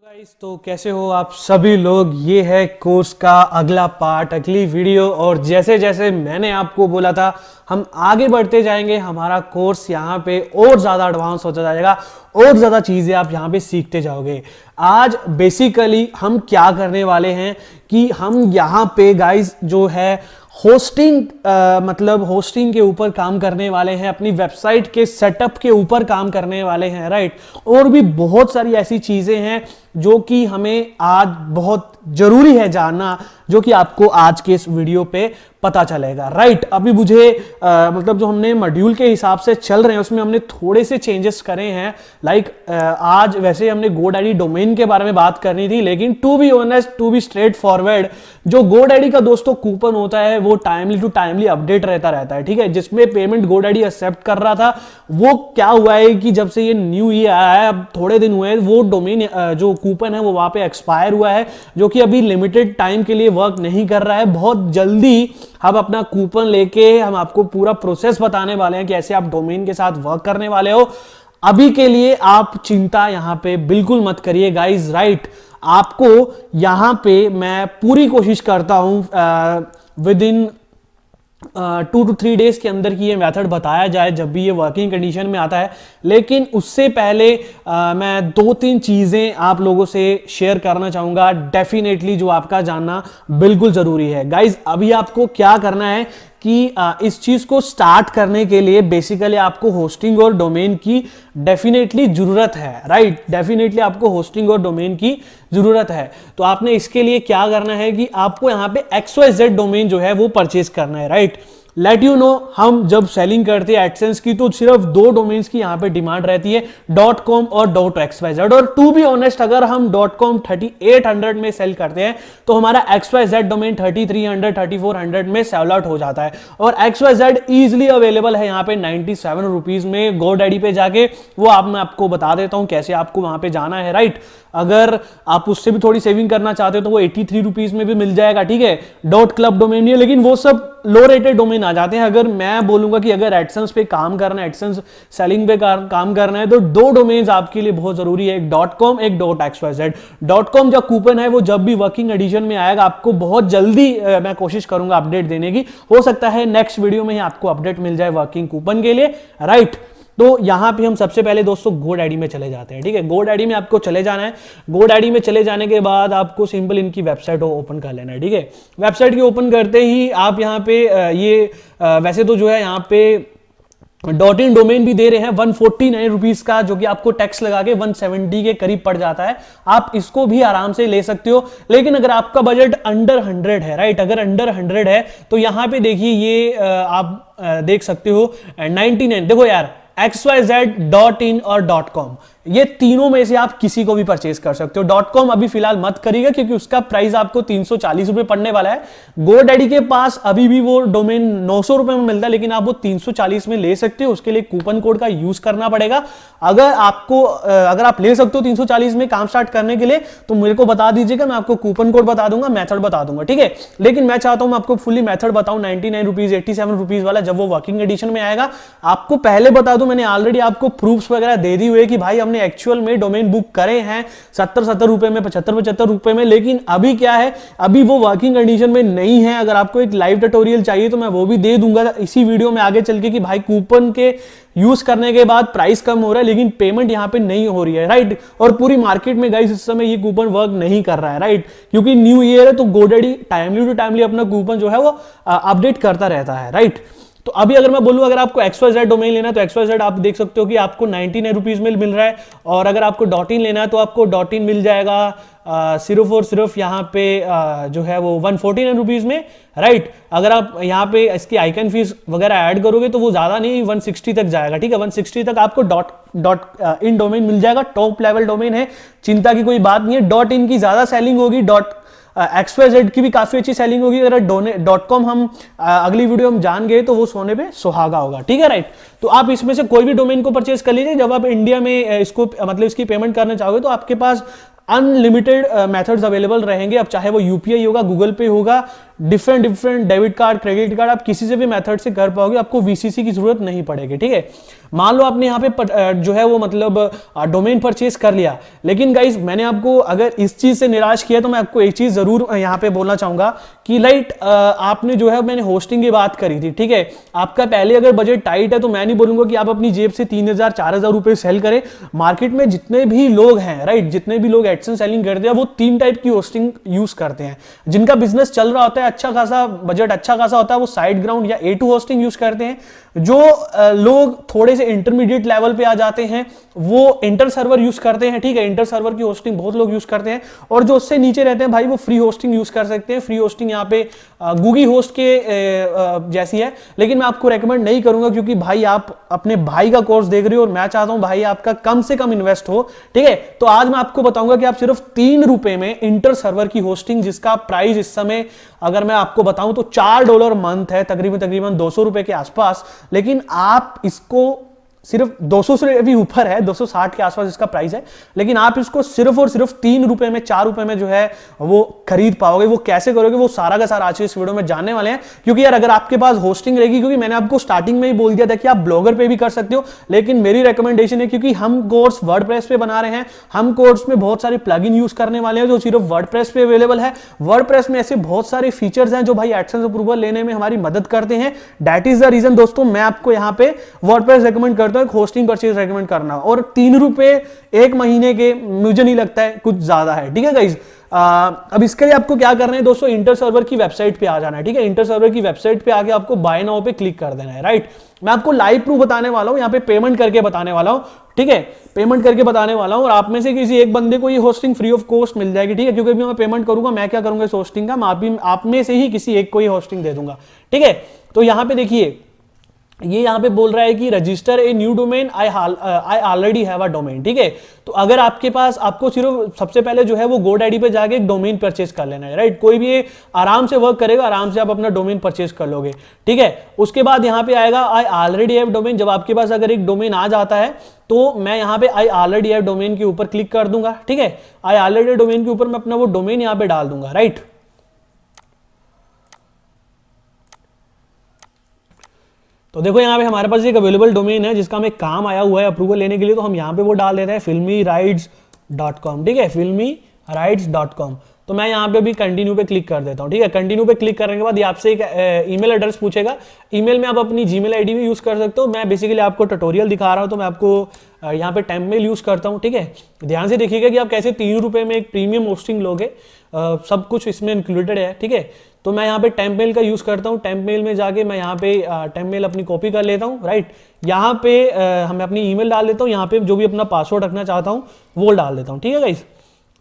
Guys, तो कैसे हो आप सभी लोग। ये है कोर्स का अगला पार्ट, अगली वीडियो। और जैसे जैसे मैंने आपको बोला था हम आगे बढ़ते जाएंगे, हमारा कोर्स यहाँ पे और ज़्यादा एडवांस होता जाएगा और ज़्यादा चीज़ें आप यहाँ पे सीखते जाओगे। आज बेसिकली हम क्या करने वाले हैं कि हम यहाँ पे गाइस जो है होस्टिंग मतलब होस्टिंग के ऊपर काम करने वाले हैं, अपनी वेबसाइट के सेटअप के ऊपर काम करने वाले हैं, राइट। और भी बहुत सारी ऐसी चीज़ें हैं जो कि हमें आज बहुत जरूरी है जानना, जो कि आपको आज के इस वीडियो पे पता चलेगा, राइट। अभी मुझे मतलब जो हमने मॉड्यूल के हिसाब से चल रहे हैं उसमें हमने थोड़े से चेंजेस करे हैं। लाइक आज वैसे हमने GoDaddy डोमेन के बारे में बात करनी थी, लेकिन to be honest, to be straightforward, जो GoDaddy का दोस्तों कूपन होता है वो टाइमली टू टाइमली अपडेट रहता है, ठीक है। जिसमें पेमेंट GoDaddy एक्सेप्ट कर रहा था, वो क्या हुआ है कि जब से ये न्यू ईयर आया है, अब थोड़े दिन हुए हैं, वो डोमेन जो कूपन है वो वहां पे एक्सपायर हुआ है, जो कि अभी लिमिटेड टाइम के लिए वर्क नहीं कर रहा है। बहुत जल्दी हम अपना कूपन लेके हम आपको पूरा प्रोसेस बताने वाले हैं कि कैसे आप डोमेन के साथ वर्क करने वाले हो। अभी के लिए आप चिंता यहां पे बिल्कुल मत करिए गाइस, राइट। आपको यहां पे मैं पूरी कोशिश करता हूं विद इन 2 to 3 डेज के अंदर की ये मेथड बताया जाए जब भी ये वर्किंग कंडीशन में आता है। लेकिन उससे पहले मैं 2-3 चीज़ें आप लोगों से शेयर करना चाहूँगा, डेफिनेटली जो आपका जानना बिल्कुल ज़रूरी है गाइज। अभी आपको क्या करना है कि इस चीज़ को स्टार्ट करने के लिए बेसिकली आपको होस्टिंग और डोमेन की डेफिनेटली ज़रूरत है, राइट। डेफिनेटली आपको होस्टिंग और डोमेन की ज़रूरत है। तो आपने इसके लिए क्या करना है कि आपको यहाँ पे XYZ डोमेन जो है वो परचेज करना है, राइट। लेट यू नो, हम जब सेलिंग करते हैं एडसेंस की तो सिर्फ 2 डोमेन्स की यहाँ पे डिमांड रहती है, .com और .xyz। और टू बी ऑनेस्ट, अगर हम .com 3800 में सेल करते हैं तो हमारा XYZ डोमेन 3300 3400 में सेल आउट हो जाता है। और XYZ इजिली अवेलेबल है यहाँ पे 97 रुपीज में GoDaddy पे जाके। वो मैं आपको बता देता हूँ कैसे आपको वहां पे जाना है, राइट। अगर आप उससे भी थोड़ी सेविंग करना चाहते हो तो वो 83 रुपीज में भी मिल जाएगा, ठीक है। .club डोमेन है, लेकिन वो सब लो रेटेड डोमेन आ जाते हैं। अगर मैं बोलूंगा कि अगर एडसेंस पे काम करना है, एडसेंस सेलिंग पे काम करना है, तो 2 डोमेन्स आपके लिए बहुत जरूरी है, एक .com एक .xyz। .com जो कूपन है वो जब भी वर्किंग एडिशन में आएगा आपको बहुत जल्दी मैं कोशिश करूंगा अपडेट देने की। हो सकता है नेक्स्ट वीडियो में ही आपको अपडेट मिल जाए वर्किंग कूपन के लिए, राइट। तो यहां पे हम सबसे पहले दोस्तों GoDaddy में चले जाते हैं, ठीक है। GoDaddy में आपको चले जाना है। GoDaddy में चले जाने के बाद आपको सिंपल इनकी वेबसाइट ओपन कर लेना है, ठीक है। वेबसाइट की ओपन करते ही आप यहाँ पे वैसे तो जो है यहाँ पे .in डोमेन भी दे रहे हैं 149 रुपीज का, जो कि आपको टैक्स लगा के 170 के करीब पड़ जाता है। आप इसको भी आराम से ले सकते हो। लेकिन अगर आपका बजट अंडर 100 है, राइट, अगर अंडर 100 है तो यहां पे देखिए ये आप देख सकते हो 99। देखो यार, XYZ, .in और .com, ये तीनों में से आप किसी को भी परचेज कर सकते हो। .com अभी फिलहाल मत करिएगा क्योंकि उसका प्राइस आपको 340 रुपए पड़ने वाला है। GoDaddy के पास अभी भी वो डोमेन 900 रुपए में मिलता है, लेकिन आप वो 340 में ले सकते हो। उसके लिए कूपन कोड का यूज करना पड़ेगा। अगर आप ले सकते हो 340 में काम स्टार्ट करने के लिए तो मेरे को बता दीजिएगा, मैं आपको कूपन कोड बता दूंगा, मेथड बता दूंगा, ठीक है। लेकिन मैं चाहता हूं मैं आपको फुली मेथड बताऊं 99 रुपीज 87 रुपीज वाला, जब वो वर्किंग एडिशन में आएगा। आपको पहले बता दूं, मैंने ऑलरेडी आपको प्रूफ्स वगैरह दे दी हुई है कि भाई हमने एक्चुअल में डोमेन बुक करे हैं 70 रुपए में, 75 रुपए में। लेकिन अभी क्या है, अभी वो वर्किंग कंडीशन में नहीं है। अगर आपको एक लाइव ट्यूटोरियल चाहिए तो मैं वो भी दे दूंगा इसी वीडियो में आगे चल के कि भाई कूपन के यूज करने के बाद प्राइस कम हो रहा है लेकिन पेमेंट यहां पे नहीं हो रही है, राइट। और पूरी मार्केट में गाइस इस समय ये कूपन वर्क नहीं कर रहा है, राइट, क्योंकि न्यू ईयर है तो GoDaddy टाइमली टू टाइमली अपना कूपन जो है वो अपडेट करता रहता है, राइट। तो अभी अगर मैं बोलूं, अगर आपको XYZ डोमेन लेना है तो XYZ आप देख सकते हो कि आपको 99 रुपीज में मिल रहा है। और अगर आपको .in लेना है तो आपको .in मिल जाएगा सिर्फ और सिर्फ यहाँ पे जो है वो 149 रुपीज में, राइट। अगर आप यहाँ पे इसकी आइकन फीस वगैरह ऐड करोगे तो वो ज्यादा नहीं 160 तक जाएगा, ठीक है। 160 तक आपको .in डोमेन मिल जाएगा। टॉप लेवल डोमेन है, चिंता की कोई बात नहीं है। .in की ज्यादा सेलिंग होगी, XYZ की भी काफी अच्छी सेलिंग होगी। अगर .com हम अगली वीडियो हम जान गए तो वो सोने पे सुहागा होगा, ठीक है, राइट। तो आप इसमें से कोई भी डोमेन को परचेज कर लीजिए। जब आप इंडिया में इसको मतलब इसकी पेमेंट करना चाहोगे तो आपके पास अनलिमिटेड मेथड्स अवेलेबल रहेंगे। अब चाहे वो UPI होगा, गूगल पे होगा, different different debit card, credit card, आप किसी से भी मेथड से कर पाओगे, आपको वीसीसी की जरूरत नहीं पड़ेगी। ठीक है, मान लो आपने यहाँ पे जो है वो मतलब डोमेन परचेज कर लिया, लेकिन गाइस मैंने आपको अगर इस चीज से निराश किया तो मैं आपको एक चीज जरूर यहाँ पे बोलना चाहूंगा कि आपने जो है, मैंने होस्टिंग की बात करी थी। ठीक है, आपका पहले अगर बजट टाइट है तो मैं नहीं बोलूंगा कि आप अपनी जेब से 3,000 4,000 रुपए सेल करें। मार्केट में जितने भी लोग हैं, राइट, जितने भी लोग एडसेंस सेलिंग करते हैं वो 3 टाइप की होस्टिंग यूज करते हैं। जिनका बिजनेस चल रहा होता है, अच्छा खासा बजट अच्छा खासा होता है, वो साइड ग्राउंड या A2 होस्टिंग यूज करते हैं। जो लोग थोड़े से इंटरमीडिएट लेवल पे आ जाते हैं वो इंटर सर्वर यूज करते हैं। ठीक है, इंटर सर्वर की होस्टिंग बहुत लोग यूज करते हैं, और जो उससे नीचे रहते हैं भाई वो फ्री होस्टिंग यूज कर सकते हैं। फ्री होस्टिंग यहाँ पे गूगी होस्ट के जैसी है, लेकिन मैं आपको रेकमेंड नहीं करूंगा, क्योंकि भाई आप अपने भाई का कोर्स देख रहे हो और मैं चाहता हूं भाई आपका कम से कम इन्वेस्ट हो। ठीक है, तो आज मैं आपको बताऊंगा कि आप सिर्फ 3 रुपए में इंटर सर्वर की होस्टिंग, जिसका प्राइस इस समय अगर मैं आपको बताऊं तो $4 मंथ है, तकरीबन 200 रुपए के आसपास, लेकिन आप इसको सिर्फ 200 से भी ऊपर है, 260 के आसपास इसका प्राइस है, लेकिन आप इसको सिर्फ और सिर्फ 3 रुपए में, 4 रुपए में जो है वो खरीद पाओगे। वो कैसे करोगे, वो सारा का सारा आज इस वीडियो में जानने वाले हैं। क्योंकि यार अगर आपके पास होस्टिंग रहेगी, क्योंकि मैंने आपको स्टार्टिंग में ही बोल दिया था कि आप ब्लॉगर पे भी कर सकते हो, लेकिन मेरी रिकमेंडेशन है, क्योंकि हम कोर्स वर्डप्रेस पे बना रहे हैं, हम कोर्स में बहुत सारे प्लगइन यूज करने वाले हैं जो सिर्फ वर्डप्रेस पे अवेलेबल है। वर्डप्रेस में ऐसे बहुत सारे फीचर्स हैं जो भाई एडसेंस अप्रूवल लेने में हमारी मदद करते हैं। दैट इज द रीजन दोस्तों मैं आपको यहाँ पे वर्डप्रेस रेकमेंड करता हूं, होस्टिंग परचेज रेकमेंड करना। और 3 रुपए एक महीने के मुझे नहीं लगता है कुछ ज्यादा है। ठीक है गाइस, अब इसके लिए आपको क्या करना है दोस्तों, इंटर सर्वर की वेबसाइट पे आ जाना है। ठीक है, इंटर सर्वर की वेबसाइट पे आके आपको बाय नाउ पे क्लिक कर देना है। राइट, मैं आपको लाइव प्रूफ बताने वाला हूं, यहाँ पे पेमेंट करके बताने वाला हूं। ठीक है, पेमेंट करके बताने वाला हूं, और आप में से किसी एक बंदे को ये होस्टिंग फ्री ऑफ कॉस्ट मिल जाएगी। ठीक है, क्योंकि मैं पेमेंट करूंगा, मैं क्या करूंगा इस होस्टिंग का, मैं आप में से ही किसी एक को ये होस्टिंग दे दूंगा। ठीक है, तो यहां पे देखिए, ये यहां पे बोल रहा है कि register a new domain, I already have a domain. ठीक है, तो अगर आपके पास, आपको सिर्फ सबसे पहले जो है वो GoDaddy पे जाके एक डोमेन परचेज कर लेना है। राइट, कोई भी आराम से वर्क करेगा, आराम से आप अपना डोमेन परचेज कर लोगे। ठीक है, उसके बाद यहां पे आएगा आई ऑलरेडी हैव डोमेन। जब आपके पास अगर एक डोमेन आ जाता है तो मैं यहां पे आई ऑलरेडी हैव डोमेन के ऊपर क्लिक कर दूंगा। ठीक है, आई ऑलरेडी डोमेन के ऊपर मैं अपना वो डोमेन यहां पे डाल दूंगा। राइट, तो देखो यहाँ पे हमारे पास एक अवेलेबल डोमेन है जिसका हमें काम आया हुआ है अप्रूवल लेने के लिए, तो हम यहाँ पे वो डाल देते हैं filmyrides.com। ठीक है, filmyrides.com। तो मैं यहाँ पे भी कंटिन्यू पे क्लिक कर देता हूँ। ठीक है, कंटिन्यू पे क्लिक करने के बाद ये आपसे एक ईमेल एड्रेस पूछेगा। ईमेल में आप अपनी जीमेल आईडी भी यूज कर सकते हो। मैं बेसिकली आपको ट्यूटोरियल दिखा रहा हूँ, तो मैं आपको यहाँ पे टेम्पमेल यूज करता हूँ। ठीक है, ध्यान से देखिएगा कि आप कैसे 3 रुपए में एक प्रीमियम होस्टिंग लोगे, सब कुछ इसमें इंक्लूडेड है। ठीक है, तो मैं यहाँ पे टेम्पमेल का यूज करता हूँ। टेम्पमेल में जाके मैं यहाँ पे टेम्पमेल अपनी कॉपी कर लेता हूँ। राइट, यहाँ पे मैं अपनी ईमेल डाल देता हूँ, यहाँ पे जो भी अपना पासवर्ड रखना चाहता हूँ वो डाल देता हूँ। ठीक है गाइस,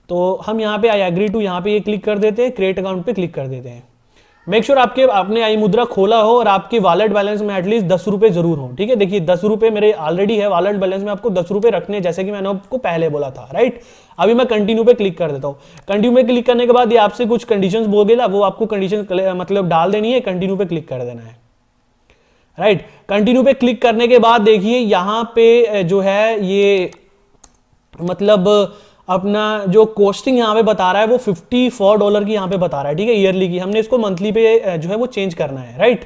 तो हम यहाँ पे आई एग्री टू यहाँ पे ये क्लिक कर देते हैं, क्रिएट अकाउंट पे क्लिक कर देते हैं। मेक श्योर आपने आई मुद्रा खोला हो और आपके वॉलेट बैलेंस में एटलीस्ट 10 रुपए जरूर हो। ठीक है, देखिए 10 रुपए मेरे ऑलरेडी है वॉलेट बैलेंस में, आपको 10 रुपए रखने, जैसे कि मैंने आपको पहले बोला था। राइट, अभी मैं कंटिन्यू पे क्लिक कर देता हूँ। कंटिन्यू पे क्लिक करने के बाद ये आपसे कुछ कंडीशंस बोलेगा, वो आपको कंडीशन मतलब डाल देनी है, कंटिन्यू पे क्लिक कर देना है। राइट, कंटिन्यू पे क्लिक करने के बाद देखिए यहाँ पे जो है ये मतलब अपना जो कॉस्टिंग यहाँ पे बता रहा है वो $54 की यहाँ पे बता रहा है। ठीक है, ईयरली की, हमने इसको मंथली पे जो है वो चेंज करना है। राइट,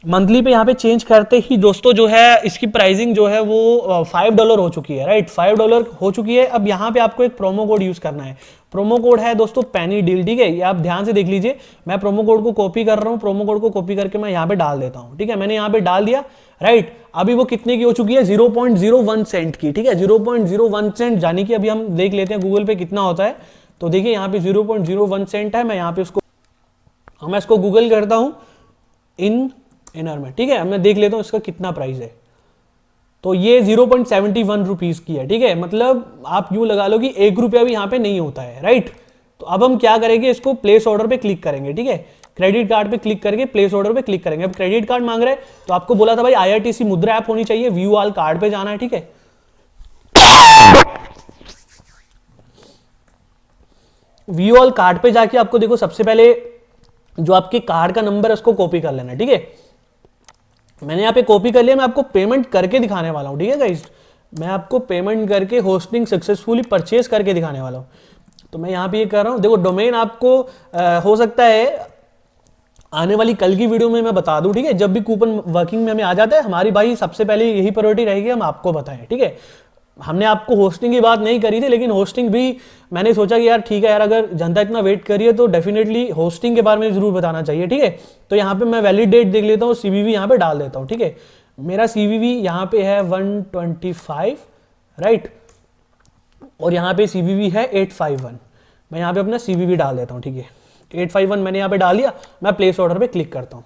मंथली पे यहाँ पे चेंज करते ही दोस्तों जो है इसकी प्राइसिंग जो है वो $5 हो चुकी है। राइट, $5 हो चुकी है। अब यहाँ पे आपको एक प्रोमो कोड यूज करना है। प्रोमो कोड है दोस्तों पेनी डील। ठीक है, ये आप ध्यान से देख लीजिए, मैं प्रोमो कोड को कॉपी कर रहा हूँ। प्रोमो कोड को कॉपी करके मैं यहाँ पे डाल देता हूँ। ठीक है, मैंने यहाँ पे डाल दिया। राइट, अभी वो कितने की हो चुकी है, 0.01 सेंट की। ठीक है, 0.01 सेंट, यानी कि अभी हम देख लेते हैं गूगल पे कितना होता है। तो देखिए यहाँ पे 0.01 सेंट है। मैं यहाँ पे मैं इसको गूगल करता हूँ इनर में। ठीक है, मैं देख लेता हूँ इसका कितना प्राइस है। तो ये 0.71 रुपीज की है। ठीक है, मतलब आप यूं लगा लो कि 1 रुपया भी यहाँ पे नहीं होता है। राइट, तो अब हम क्या करेंगे, इसको प्लेस ऑर्डर पे क्लिक करेंगे। ठीक है, क्रेडिट कार्ड पे क्लिक करके प्लेस ऑर्डर पे क्लिक करेंगे। अब क्रेडिट कार्ड मांग रहा है, तो आपको बोला था भाई IRTC मुद्रा ऐप होनी चाहिए, व्यू ऑल कार्ड पे जाना है। ठीक है, व्यू ऑल कार्ड पे जाके आपको देखो सबसे पहले जो आपके कार्ड का नंबर है उसको कॉपी कर लेना है। ठीक है, मैंने यहाँ पे कॉपी कर लिया, मैं आपको पेमेंट करके दिखाने वाला हूँ। ठीक है गाइस, मैं आपको पेमेंट करके होस्टिंग सक्सेसफुली परचेज करके दिखाने वाला हूँ। तो मैं यहाँ पे ये कर रहा हूँ। देखो डोमेन आपको हो सकता है आने वाली कल की वीडियो में मैं बता दूं, ठीक है, जब भी कूपन वर्किंग में हमें आ जाता है, हमारी भाई सबसे पहले यही प्रायोरिटी रहेगी, हम आपको बताएं, ठीक है। हमने आपको होस्टिंग की बात नहीं करी थी, लेकिन होस्टिंग भी मैंने सोचा कि यार ठीक है यार, अगर जनता इतना वेट करी है तो डेफिनेटली होस्टिंग के बारे में जरूर बताना चाहिए, ठीक है। तो यहाँ पे मैं वैलिड डेट देख लेता हूँ, सीवीवी यहाँ पे डाल देता हूँ, ठीक है। मेरा सीवीवी यहाँ पे है 125, राइट, और यहाँ पे सीवीवी है 851। मैं यहाँ पे अपना सीवीवी डाल देता हूँ, ठीक है। 851 मैंने यहाँ पे डाल दिया, मैं प्लेस ऑर्डर पे क्लिक करता हूँ।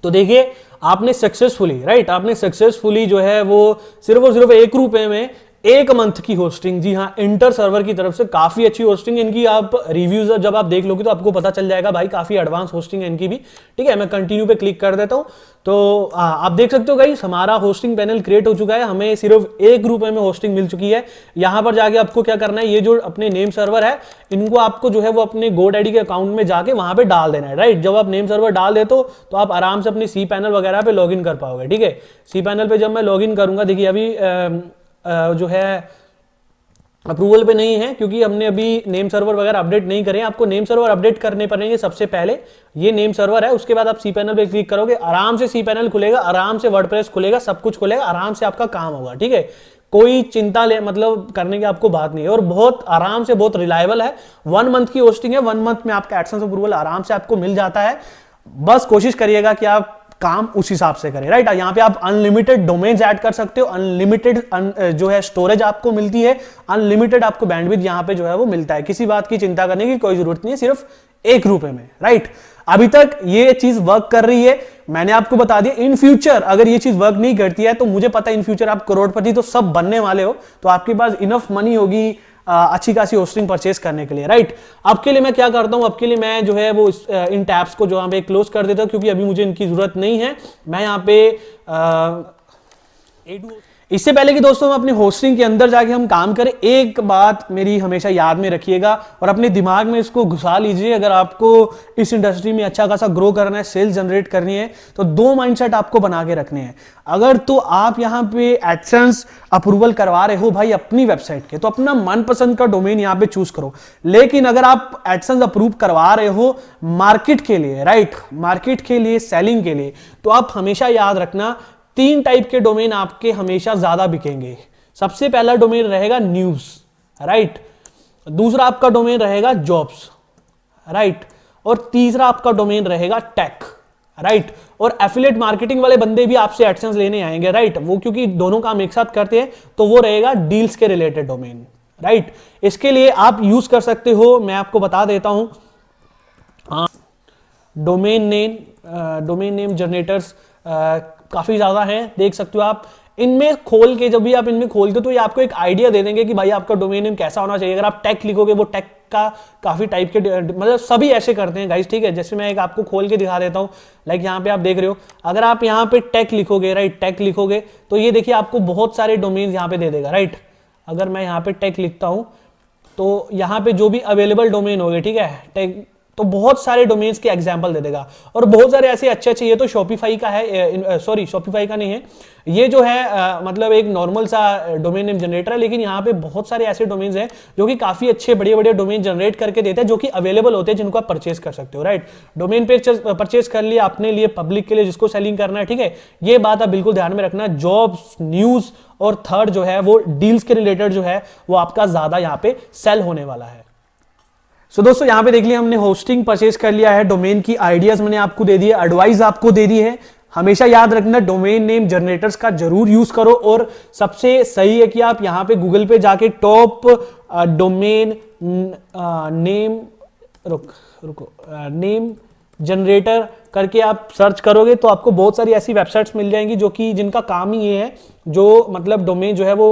तो देखिए आपने सक्सेसफुली, राइट, आपने सक्सेसफुली जो है वो सिर्फ और सिर्फ 1 रुपए में 1 मंथ की होस्टिंग, जी हाँ, इंटर सर्वर की तरफ से काफी अच्छी होस्टिंग इनकी। आप रिव्यूज जब आप देख लोगे तो आपको पता चल जाएगा भाई, काफी एडवांस होस्टिंग है इनकी भी, ठीक है। मैं कंटिन्यू पे क्लिक कर देता हूं, तो आप देख सकते हो गाइस, हमारा होस्टिंग पैनल क्रिएट हो चुका है, हमें सिर्फ 1 रुपए में होस्टिंग मिल चुकी है। यहां पर जाके आपको क्या करना है, ये जो अपने नेम सर्वर है इनको आपको जो है वो अपने GoDaddy के अकाउंट में जाके वहां पे डाल देना है, राइट। जब आप नेम सर्वर डाल देते हो तो आप आराम से अपनी सी पैनल वगैरह पे लॉग इन कर पाओगे, ठीक है। सी पैनल पे जब मैं लॉग इन करूंगा, देखिए अभी जो है अप्रूवल पे नहीं है, क्योंकि हमने अभी नेम सर्वर वगैरह अपडेट नहीं करे। आपको नेम सर्वर अपडेट करने पड़ेंगे सबसे पहले। ये नेम सर्वर है, उसके बाद आप सी पैनल पे क्लिक करोगे, आराम से सी पैनल खुलेगा, आराम से वर्डप्रेस खुलेगा, सब कुछ खुलेगा, आराम से आपका काम होगा, ठीक है। कोई चिंता ले मतलब करने की आपको बात नहीं है, और बहुत आराम से, बहुत रिलायबल है। 1 मंथ की होस्टिंग है, 1 मंथ में आपका एडसेंस अप्रूवल आराम से आपको मिल जाता है। बस कोशिश करिएगा कि आप काम उस हिसाब से करें, राइट। यहाँ पे आप अनलिमिटेड डोमेन्स ऐड कर सकते हो, अनलिमिटेड जो है स्टोरेज आपको मिलती है, अनलिमिटेड आपको बैंडविड्थ यहाँ पे जो है वो मिलता है। किसी बात की चिंता करने की कोई जरूरत नहीं है, सिर्फ 1 रुपए में, राइट। अभी तक ये चीज वर्क कर रही है, मैंने आपको बता दिया। इन फ्यूचर अगर ये चीज वर्क नहीं करती है तो मुझे पता है इन फ्यूचर आप करोड़पति तो सब बनने वाले हो, तो आपके पास इनफ मनी होगी अच्छी खासी होस्टिंग परचेस करने के लिए, राइट। अब के लिए मैं क्या करता हूं, अब के लिए मैं जो है वो इन टैब्स को जो यहाँ पे क्लोज कर देता हूं, क्योंकि अभी मुझे इनकी जरूरत नहीं है। मैं यहाँ पे इससे पहले कि दोस्तों हम अपनी होस्टिंग के अंदर जाके हम काम करें, एक बात मेरी हमेशा याद में रखिएगा और अपने दिमाग में इसको घुसा लीजिए। अगर आपको इस इंडस्ट्री में अच्छा खासा ग्रो करना है, सेल्स जनरेट करनी है, तो 2 माइंडसेट आपको बना के रखने हैं। अगर तो आप यहाँ पे एडसेंस अप्रूवल करवा रहे हो भाई अपनी वेबसाइट के, तो अपना मनपसंद का डोमेन यहाँ पे चूज करो। लेकिन अगर आप एडसेंस अप्रूव करवा रहे हो मार्केट के लिए, राइट, मार्केट के लिए, सेलिंग के लिए, तो आप हमेशा याद रखना 3 टाइप के डोमेन आपके हमेशा ज्यादा बिकेंगे। सबसे पहला डोमेन रहेगा न्यूज, राइट, दूसरा आपका डोमेन रहेगा जॉब्स, राइट, और तीसरा आपका डोमेन रहेगा टेक, राइट। और एफिलिएट मार्केटिंग वाले बंदे भी आपसे एडसेंस लेने आएंगे, राइट, वो क्योंकि दोनों काम एक साथ करते हैं, तो वो रहेगा डील्स के रिलेटेड डोमेन, राइट। इसके लिए आप यूज कर सकते हो, मैं आपको बता देता हूं, डोमेन नेम जनरेटर्स काफी ज्यादा है, देख सकते हो आप। इनमें खोल के, जब भी आप इनमें खोलते हो तो ये आपको एक आइडिया दे देंगे कि भाई आपका डोमेन नेम कैसा होना चाहिए। अगर आप टेक लिखोगे, वो टेक का काफी टाइप के, मतलब सभी ऐसे करते हैं गाइस, ठीक है। जैसे मैं एक आपको खोल के दिखा देता हूं, लाइक यहाँ पे आप देख रहे हो, अगर आप यहाँ पे टेक लिखोगे, राइट, टेक लिखोगे तो ये देखिए आपको बहुत सारे डोमेन यहाँ पे दे देगा, राइट। अगर मैं यहाँ पे टेक लिखता हूं तो यहाँ पे जो भी अवेलेबल डोमेन हो गए, ठीक है, टेक, तो बहुत सारे डोमेन्स के एग्जांपल दे देगा। और बहुत सारे ऐसे अच्छे, ये तो शॉपिफाई का है, सॉरी शॉपिफाई का नहीं है, ये जो है मतलब एक नॉर्मल सा डोमेन नेम जनरेटर है। लेकिन यहाँ पे बहुत सारे ऐसे डोमेन्स हैं जो कि काफी अच्छे बड़े बड़े डोमेन जनरेट करके देते हैं, जो कि अवेलेबल होते हैं, जिनको आप परचेस कर सकते हो, राइट। डोमेन पे परचेस कर लिया अपने लिए, पब्लिक के लिए, जिसको सेलिंग करना है, ठीक है। ये बात आप बिल्कुल ध्यान में रखना। जॉब्स, न्यूज और थर्ड जो है वो डील्स के रिलेटेड जो है वो आपका ज्यादा यहाँ पे सेल होने वाला है। सो दोस्तों यहाँ पे देख लिया हमने होस्टिंग परचेज कर लिया है, डोमेन की आइडियाज मैंने आपको दे दी है, एडवाइस आपको दे दी है। हमेशा याद रखना डोमेन नेम जनरेटर्स का जरूर यूज करो, और सबसे सही है कि आप यहाँ पे गूगल पे जाके top domain name name generator करके आप सर्च करोगे तो आपको बहुत सारी ऐसी वेबसाइट्स मिल जाएंगी जो कि जिनका काम ही ये है, जो मतलब डोमेन जो है वो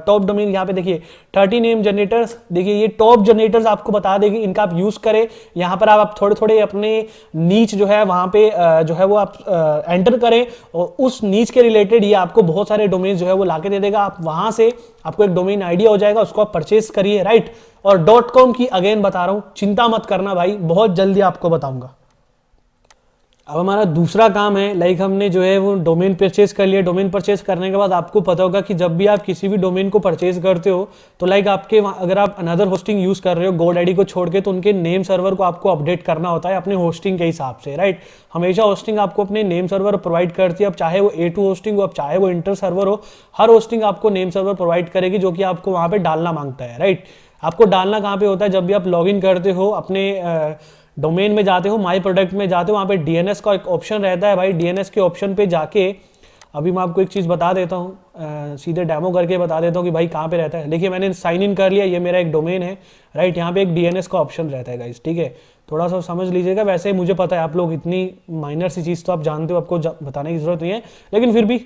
टॉप डोमेन, यहाँ पे देखिए 30 नेम जनरेटर्स, देखिए ये टॉप जनरेटर्स आपको बता देगी, इनका आप यूज करें। यहाँ पर आप थोड़े थोड़े अपने नीच जो है वहाँ पे जो है वो आप एंटर करें, और उस नीच के रिलेटेड ये आपको बहुत सारे डोमेन जो है वो लाके दे देगा। आप वहां से आपको एक डोमेन आइडिया हो जाएगा, उसको आप परचेज करिए, राइट। और .com की अगेन बता रहा हूँ, चिंता मत करना भाई, बहुत जल्दी आपको बताऊंगा। अब हमारा दूसरा काम है, लाइक हमने जो है वो डोमेन परचेज कर लिया। डोमेन परचेज करने के बाद आपको पता होगा कि जब भी आप किसी भी डोमेन को परचेज करते हो तो लाइक आपके अगर आप अनदर होस्टिंग यूज कर रहे हो GoDaddy को छोड़ के, तो उनके नेम सर्वर को आपको अपडेट करना होता है अपने होस्टिंग के हिसाब से, राइट। हमेशा होस्टिंग आपको अपने नेम सर्वर प्रोवाइड करती है, अब चाहे वो A2 होस्टिंग हो, अब चाहे वो इंटर सर्वर हो, हर होस्टिंग आपको नेम सर्वर प्रोवाइड करेगी जो कि आपको वहाँ पे डालना मांगता है, राइट। आपको डालना कहाँ पे होता है, जब भी आप लॉग इन करते हो अपने डोमेन में जाते हो, माई प्रोडक्ट में जाते हो, वहाँ पे DNS का एक ऑप्शन रहता है भाई। DNS के ऑप्शन पे जाके अभी मैं आपको एक चीज़ बता देता हूँ, सीधे डेमो करके बता देता हूँ कि भाई कहाँ पे रहता है। देखिए मैंने साइन इन कर लिया, ये मेरा एक डोमेन है, राइट। यहाँ पे एक DNS का ऑप्शन रहता है गाइस, ठीक है, थोड़ा सा समझ लीजिएगा। वैसे मुझे पता है आप लोग इतनी माइनर सी चीज़ तो आप जानते हो, आपको बताने की जरूरत नहीं है, लेकिन फिर भी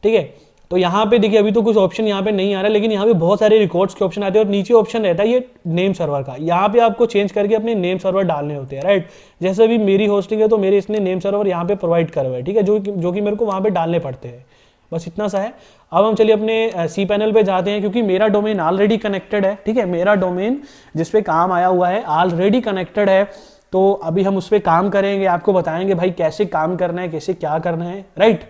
ठीक है। तो यहाँ पे देखिए अभी तो कुछ ऑप्शन यहाँ पे नहीं आ रहा, लेकिन यहाँ पे बहुत सारे रिकॉर्ड्स के ऑप्शन आते हैं और नीचे ऑप्शन रहता है ये नेम सर्वर का। यहाँ पे आपको चेंज करके अपने नेम सर्वर डालने होते हैं, राइट। जैसे भी मेरी होस्टिंग है तो मेरे इसने नेम सर्वर यहाँ पे प्रोवाइड करा हुआ है, ठीक है, जो कि मेरे को वहाँ पे डालने पड़ते हैं, बस इतना सा है। अब हम चलिए अपने cPanel पे जाते हैं, क्योंकि मेरा डोमेन ऑलरेडी कनेक्टेड है, ठीक है, मेरा डोमेन जिसपे काम आया हुआ है ऑलरेडी कनेक्टेड है। तो अभी हम उस पर काम करेंगे, आपको बताएंगे भाई कैसे काम करना है, कैसे क्या करना है, राइट।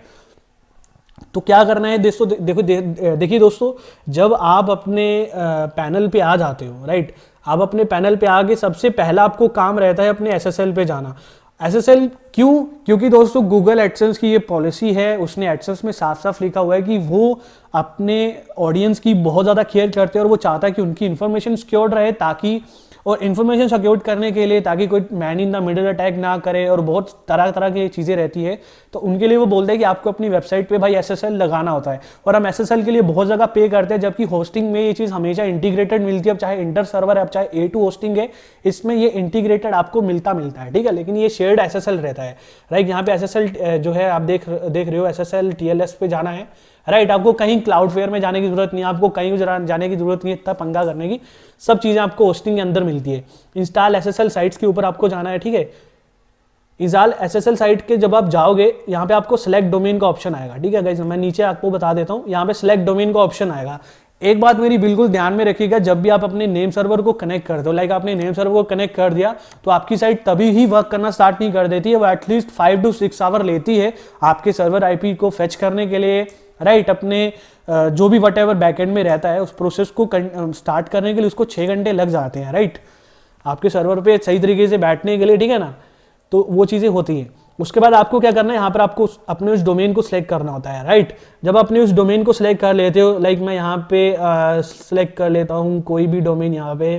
तो क्या करना है दोस्तों, देखिए दोस्तों, जब आप अपने पैनल पे आ जाते हो, राइट, आप अपने पैनल पे आके सबसे पहला आपको काम रहता है अपने SSL पे जाना। SSL क्यों? क्योंकि दोस्तों गूगल एडसेंस की ये पॉलिसी है, उसने एडसेंस में साफ साफ लिखा हुआ है कि वो अपने ऑडियंस की बहुत ज़्यादा केयर करते हैं और वो चाहता है कि उनकी इन्फॉर्मेशन सिक्योर्ड रहे, ताकि और इन्फॉर्मेशन सिक्योर करने के लिए ताकि कोई man in the middle attack ना करे और बहुत तरह तरह की चीज़ें रहती है। तो उनके लिए वो बोलते हैं कि आपको अपनी वेबसाइट पे भाई SSL लगाना होता है, और हम SSL के लिए बहुत जगह पे करते हैं, जबकि होस्टिंग में ये चीज़ हमेशा इंटीग्रेटेड मिलती है। अब चाहे इंटर सर्वर है, अब चाहे A2 होस्टिंग है, इसमें ये इंटीग्रेटेड आपको मिलता है, ठीक है, लेकिन ये शेयर्ड SSL रहता है, राइट। यहाँ पे SSL जो है आप देख रहे हो, SSL TLS पे जाना है, राइट। आपको कहीं क्लाउडफेयर में जाने की जरूरत नहीं है, आपको कहीं जाने की जरूरत नहीं है, इतना पंगा करने की। सब चीजें आपको होस्टिंग के अंदर मिलती है। इंस्टॉल SSL साइट्स के ऊपर आपको जाना है, ठीक है। इंस्टॉल SSL साइट के जब आप जाओगे, यहाँ पे आपको सेलेक्ट डोमेन का ऑप्शन आएगा, ठीक है गाइस, मैं नीचे आपको बता देता हूँ, यहाँ पे सेलेक्ट डोमेन का ऑप्शन आएगा। एक बात मेरी बिल्कुल ध्यान में रखिएगा, जब भी आप अपने नेम सर्वर को कनेक्ट करते हो, लाइक आपने नेम सर्वर को कनेक्ट कर दिया, तो आपकी साइट तभी ही वर्क करना स्टार्ट नहीं कर देती है, वो एटलीस्ट 5 to 6 आवर लेती है आपके सर्वर IP को फेच करने के लिए, राइट। अपने जो भी वट एवर बैकएंड में रहता है उस प्रोसेस को स्टार्ट करने के लिए उसको 6 घंटे लग जाते हैं, राइट, आपके सर्वर पे सही तरीके से बैठने के लिए, ठीक है ना। तो वो चीज़ें होती हैं। उसके बाद आपको क्या करना है, यहाँ पर आपको अपने उस डोमेन को सिलेक्ट करना होता है, राइट। जब अपने उस डोमेन को सिलेक्ट कर लेते हो, लाइक मैं यहाँ पे सिलेक्ट कर लेता हूँ कोई भी डोमेन, यहाँ पे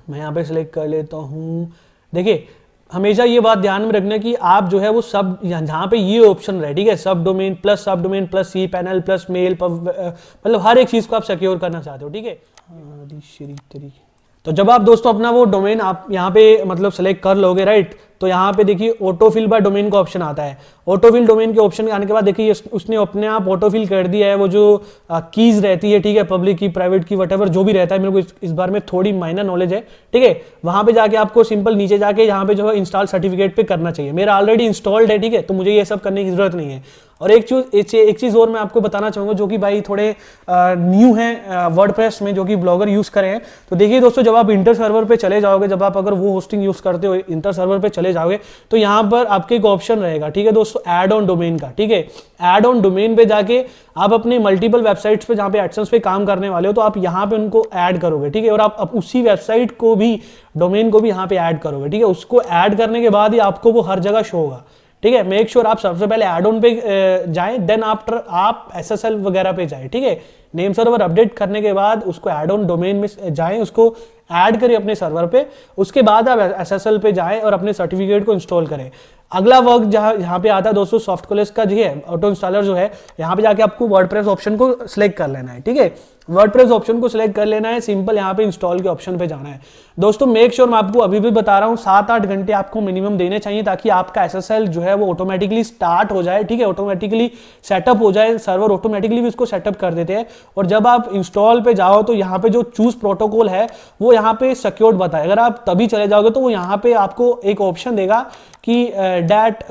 मैं यहाँ पे सिलेक्ट कर लेता हूँ। देखिए हमेशा ये बात ध्यान में रखना कि आप जो है वो सब जहाँ पे ये ऑप्शन रहे, ठीक है, सब domain plus cPanel plus mail, मतलब हर एक चीज़ को आप सिक्योर करना चाहते हो, ठीक है। तो जब आप दोस्तों अपना वो डोमेन आप यहाँ पे मतलब सेलेक्ट कर लोगे, राइट, तो यहाँ पे देखिए ऑटोफिल बाय डोमेन का ऑप्शन आता है। ऑटोफिल डोमेन के ऑप्शन आने के बाद देखिए उसने अपने आप ऑटोफिल कर दिया है, वो जो कीज रहती है, ठीक है, पब्लिक की, प्राइवेट की, वटएवर जो भी रहता है, मेरे को इस बारे में थोड़ी माइनर नॉलेज है, ठीक है। वहाँ पे जाके आपको सिंपल नीचे जाके यहाँ पे जो है इंस्टॉल सर्टिफिकेट पे करना चाहिए। मेरा ऑलरेडी इंस्टॉल्ड है, ठीक है, तो मुझे ये सब करने की जरूरत नहीं है। और एक चीज़ और मैं आपको बताना चाहूँगा, जो कि भाई थोड़े न्यू हैं वर्डप्रेस में, जो कि ब्लॉगर यूज़ करें हैं। तो देखिए दोस्तों, जब आप इंटर सर्वर पे चले जाओगे, जब आप अगर वो होस्टिंग यूज़ करते हो इंटर सर्वर पे चले जाओगे, तो यहाँ पर आपके एक ऑप्शन रहेगा, ठीक है दोस्तों, ऐड ऑन डोमेन का, ठीक है। ऐड ऑन डोमेन पे जाके आप अपने मल्टीपल वेबसाइट्स पे जहाँ पे एडसेंस पे काम करने वाले हो, तो आप यहाँ पे उनको ऐड करोगे, ठीक है, और आप उसी वेबसाइट को भी, डोमेन को भी यहाँ पे ऐड करोगे, ठीक है। उसको ऐड करने के बाद ही आपको वो हर जगह शो होगा, ठीक है। मेक श्योर आप सबसे पहले ऐड ऑन पे जाएं, देन आफ्टर आप SSL वगैरह पे जाएं, ठीक है। नेम सर्वर अपडेट करने के बाद उसको ऐड ऑन डोमेन में जाएं, उसको ऐड करें अपने सर्वर पे, उसके बाद आप SSL पे जाएं और अपने सर्टिफिकेट को इंस्टॉल करें। अगला वर्क यहाँ पे आता है दोस्तों सॉफ्ट कॉलेज का, जी है, ऑटो इंस्टॉलर जो है, यहाँ पे जाके आपको वर्डप्रेस ऑप्शन को सिलेक्ट कर लेना है, ठीक है। वर्डप्रेस ऑप्शन को सिलेक्ट कर लेना है, सिंपल यहाँ पे इंस्टॉल के ऑप्शन पे जाना है। दोस्तों मेक श्योर मैं आपको अभी भी बता रहा हूँ 7-8 घंटे आपको मिनिमम देने चाहिए, ताकि आपका SSL जो है वो ऑटोमेटिकली स्टार्ट हो जाए, ठीक है, ऑटोमेटिकली सेटअप हो जाए, सर्वर ऑटोमेटिकली भी उसको सेटअप कर देते हैं। और जब आप इंस्टॉल पे जाओ तो यहाँ पे जो चूज प्रोटोकॉल है वो यहाँ पे सिक्योर्ड बताए, अगर आप तभी चले जाओगे तो वो यहाँ पे आपको एक ऑप्शन देगा कि that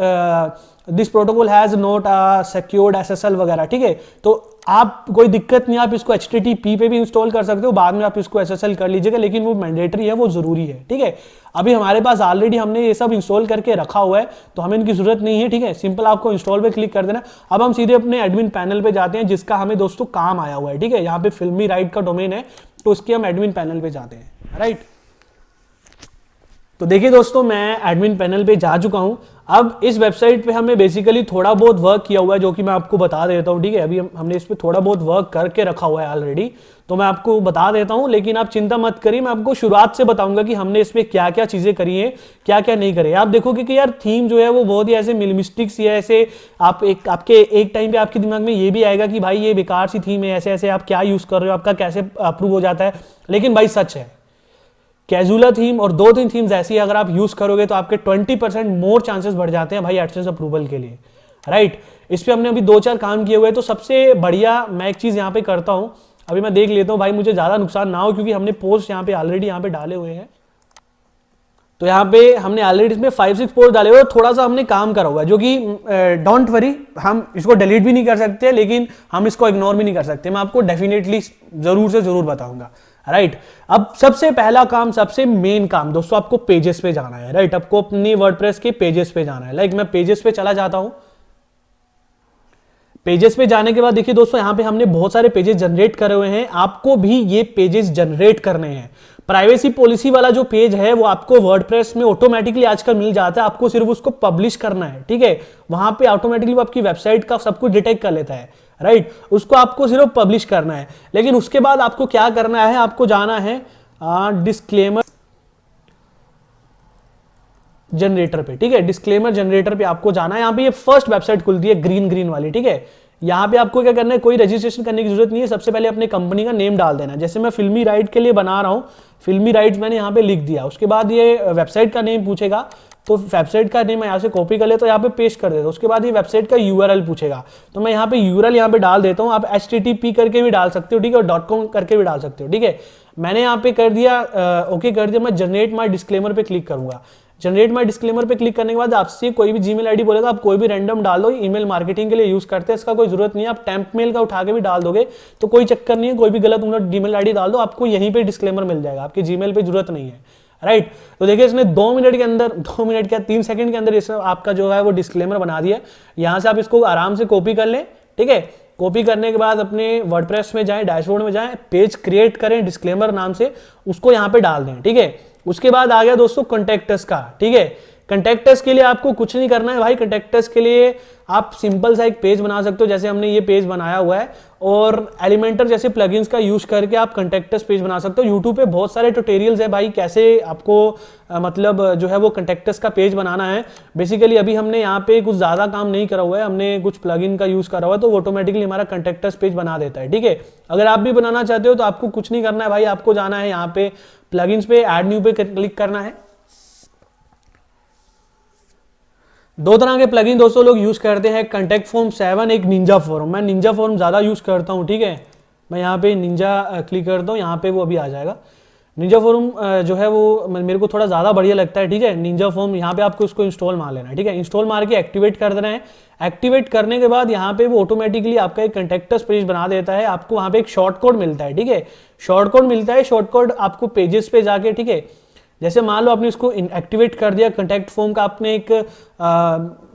this protocol has not secured SSL वगैरह, ठीक है। तो आप कोई दिक्कत नहीं, आप इसको HTTP पे भी इंस्टॉल कर सकते हो, बाद में आप इसको SSL कर लीजिएगा, लेकिन वो मैंडेटरी है, वो जरूरी है, ठीक है। अभी हमारे पास ऑलरेडी हमने ये सब इंस्टॉल करके रखा हुआ है, तो हमें इनकी जरूरत नहीं है, ठीक है। सिंपल आपको इंस्टॉल पे क्लिक कर देना। अब हम सीधे अपने एडमिन पैनल पे जाते हैं, जिसका हमें दोस्तों काम आया हुआ है, ठीक है। यहाँ पे फिल्मी राइट का डोमेन है, तो उसके हम एडमिन पैनल पे जाते हैं, राइट। तो देखिए दोस्तों, मैं एडमिन पैनल पे जा चुका हूं। अब इस वेबसाइट पे हमें बेसिकली थोड़ा बहुत वर्क किया हुआ है, जो कि मैं आपको बता देता हूं, ठीक है। अभी हमने इस पे थोड़ा बहुत वर्क करके रखा हुआ है ऑलरेडी, तो मैं आपको बता देता हूं, लेकिन आप चिंता मत करिए, मैं आपको शुरुआत से बताऊंगा कि हमने इस पे क्या क्या चीजें करी हैं, क्या क्या नहीं करी। आप देखोगे कि यार थीम जो है वो बहुत ही ऐसे मिनिमलिस्टिक सी है, ऐसे आपके एक टाइम पे आपके दिमाग में ये भी आएगा कि भाई ये बेकार सी थीम है, ऐसे ऐसे आप क्या यूज कर रहे हो, आपका कैसे अप्रूव हो जाता है। लेकिन भाई सच है, कैजुअल थीम और 2-3 थीम्स ऐसी अगर आप यूज करोगे तो आपके 20% मोर चांसेस बढ़ जाते हैं भाई एडसेंस अप्रूवल के लिए, राइट। इस पे हमने अभी 2-4 काम किए हुए हैं। तो सबसे बढ़िया मैं एक चीज यहाँ पे करता हूँ, अभी मैं देख लेता हूँ भाई मुझे ज्यादा नुकसान ना हो, क्योंकि हमने पोस्ट यहाँ पे ऑलरेडी यहाँ पे डाले हुए हैं। तो यहाँ पे हमने ऑलरेडी इसमें 5-6 पोस्ट डाले हुए, थोड़ा सा हमने काम करा हुआ है, जो कि डोंट वरी, हम इसको डिलीट भी नहीं कर सकते, लेकिन हम इसको इग्नोर भी नहीं कर सकते। मैं आपको डेफिनेटली जरूर से जरूर बताऊंगा, राइट। अब सबसे पहला काम, सबसे मेन काम दोस्तों, आपको पेजेस पे जाना है, राइट। आपको अपनी वर्डप्रेस के पेजेस पे जाना है। लाइक मैं पेजेस पे चला जाता हूं। पेजेस पे जाने के बाद देखिए दोस्तों, यहां पे हमने बहुत सारे पेजेस जनरेट करे हुए हैं, आपको भी ये पेजेस जनरेट करने हैं। प्राइवेसी पॉलिसी वाला जो पेज है वो आपको वर्डप्रेस में ऑटोमेटिकली आजकल मिल जाता है, आपको सिर्फ उसको पब्लिश करना है, ठीक है। वहां पे ऑटोमेटिकली वो आपकी वेबसाइट का सब कुछ डिटेक्ट कर लेता है, राइट। उसको आपको सिर्फ पब्लिश करना है। लेकिन उसके बाद आपको क्या करना है, आपको जाना है डिस्क्लेमर जनरेटर पे, ठीक है। डिस्क्लेमर जनरेटर पे आपको जाना है। यहाँ पे ये फर्स्ट वेबसाइट खुलती है ग्रीन वाली, ठीक है। यहाँ पे आपको क्या करना है, कोई रजिस्ट्रेशन करने की जरूरत नहीं है। सबसे पहले अपने कंपनी का नेम डाल देना। जैसे मैं फिल्मी राइट के लिए बना रहा हूँ, फिल्मी राइट्स मैंने यहाँ पे लिख दिया। उसके बाद ये वेबसाइट का नेम पूछेगा, तो वेबसाइट का नेम मैं यहाँ से कॉपी कर लेता हूँ, यहाँ पे पेस्ट कर देता हूँ। उसके बाद ये वेबसाइट का URL पूछेगा, तो मैं यहाँ पे URL यहाँ पे डाल देता हूँ। आप HTTP करके भी डाल सकते हो, ठीक है, और .com करके भी डाल सकते हो, ठीक है। मैंने यहाँ पे कर दिया, ओके कर दिया। मैं जनरेट माई डिस्क्लेमर पे क्लिक करूंगा। जनरेट माई डिस्क्लेमर पे क्लिक करने के बाद आपसे कोई भी जीमेल आईडी बोलेगा, आप कोई भी रैंडम डाल दो। ईमेल मार्केटिंग के लिए यूज करते हैं, इसका कोई जरूरत नहीं है। आप टेम्प मेल का उठा के भी डाल दोगे तो कोई चक्कर नहीं है, कोई भी गलत ईमेल आईडी डाल दो, आपको यहीं पे डिस्क्लेमर मिल जाएगा, आपके जीमेल पे जरूरत नहीं है, राइट। तो देखिए इसने 2 मिनट के अंदर, 2 मिनट क्या 3 सेकंड के अंदर इसने आपका जो है वो डिस्क्लेमर बना दिया। यहां से आप इसको आराम से कॉपी कर लें, ठीक है। कॉपी करने के बाद अपने वर्डप्रेस में जाएं, डैशबोर्ड में जाएं, पेज क्रिएट करें डिस्क्लेमर नाम से, उसको यहां पे डाल दें, ठीक है। उसके बाद आ गया दोस्तों कॉन्टैक्ट का, ठीक है। कॉन्टैक्ट के लिए आपको कुछ नहीं करना है भाई। कॉन्टैक्ट के लिए आप सिंपल सा एक पेज बना सकते हो, जैसे हमने ये पेज बनाया हुआ है, और एलिमेंटर जैसे प्लगइन्स का यूज करके आप कॉन्टैक्ट पेज बना सकते हो। यूट्यूब पे बहुत सारे ट्यूटोरियल्स है भाई, कैसे आपको मतलब जो है वो कॉन्टैक्ट का पेज बनाना है। बेसिकली अभी हमने यहाँ पे कुछ ज्यादा काम नहीं करा हुआ है, हमने कुछ प्लगइन का यूज करा हुआ है, तो ऑटोमेटिकली हमारा कॉन्टैक्ट पेज बना देता है, ठीक है। अगर आप भी बनाना चाहते हो तो आपको कुछ नहीं करना है भाई, आपको जाना है यहाँ पे प्लगइन्स पे, ऐड न्यू पे क्लिक करना है। 2 तरह के प्लगइन दोस्तों लोग यूज करते हैं, कॉन्टैक्ट फॉर्म 7, एक निंजा फॉर्म। मैं निंजा फॉर्म ज्यादा यूज करता हूं, ठीक है। मैं यहाँ पे निंजा क्लिक करता हूँ, यहाँ पे वो अभी आ जाएगा। निंजा फॉर्म जो है वो मेरे को थोड़ा ज्यादा बढ़िया लगता है, ठीक है। निंजा फॉर्म यहाँ पे आपको इसको इंस्टॉल मार लेना है, ठीक है। इंस्टॉल मार के एक्टिवेट कर देना है। एक्टिवेट करने के बाद यहाँ पे वो ऑटोमेटिकली आपका एक कॉन्टैक्ट पेज बना देता है। आपको वहाँ पे एक शॉर्ट कोड मिलता है, ठीक है। शॉर्ट कोड मिलता है, शॉर्ट कोड आपको पेजेस पे जाके, ठीक है, जैसे मान लो आपने इसको एक्टिवेट कर दिया कॉन्टैक्ट फॉर्म का, आपने एक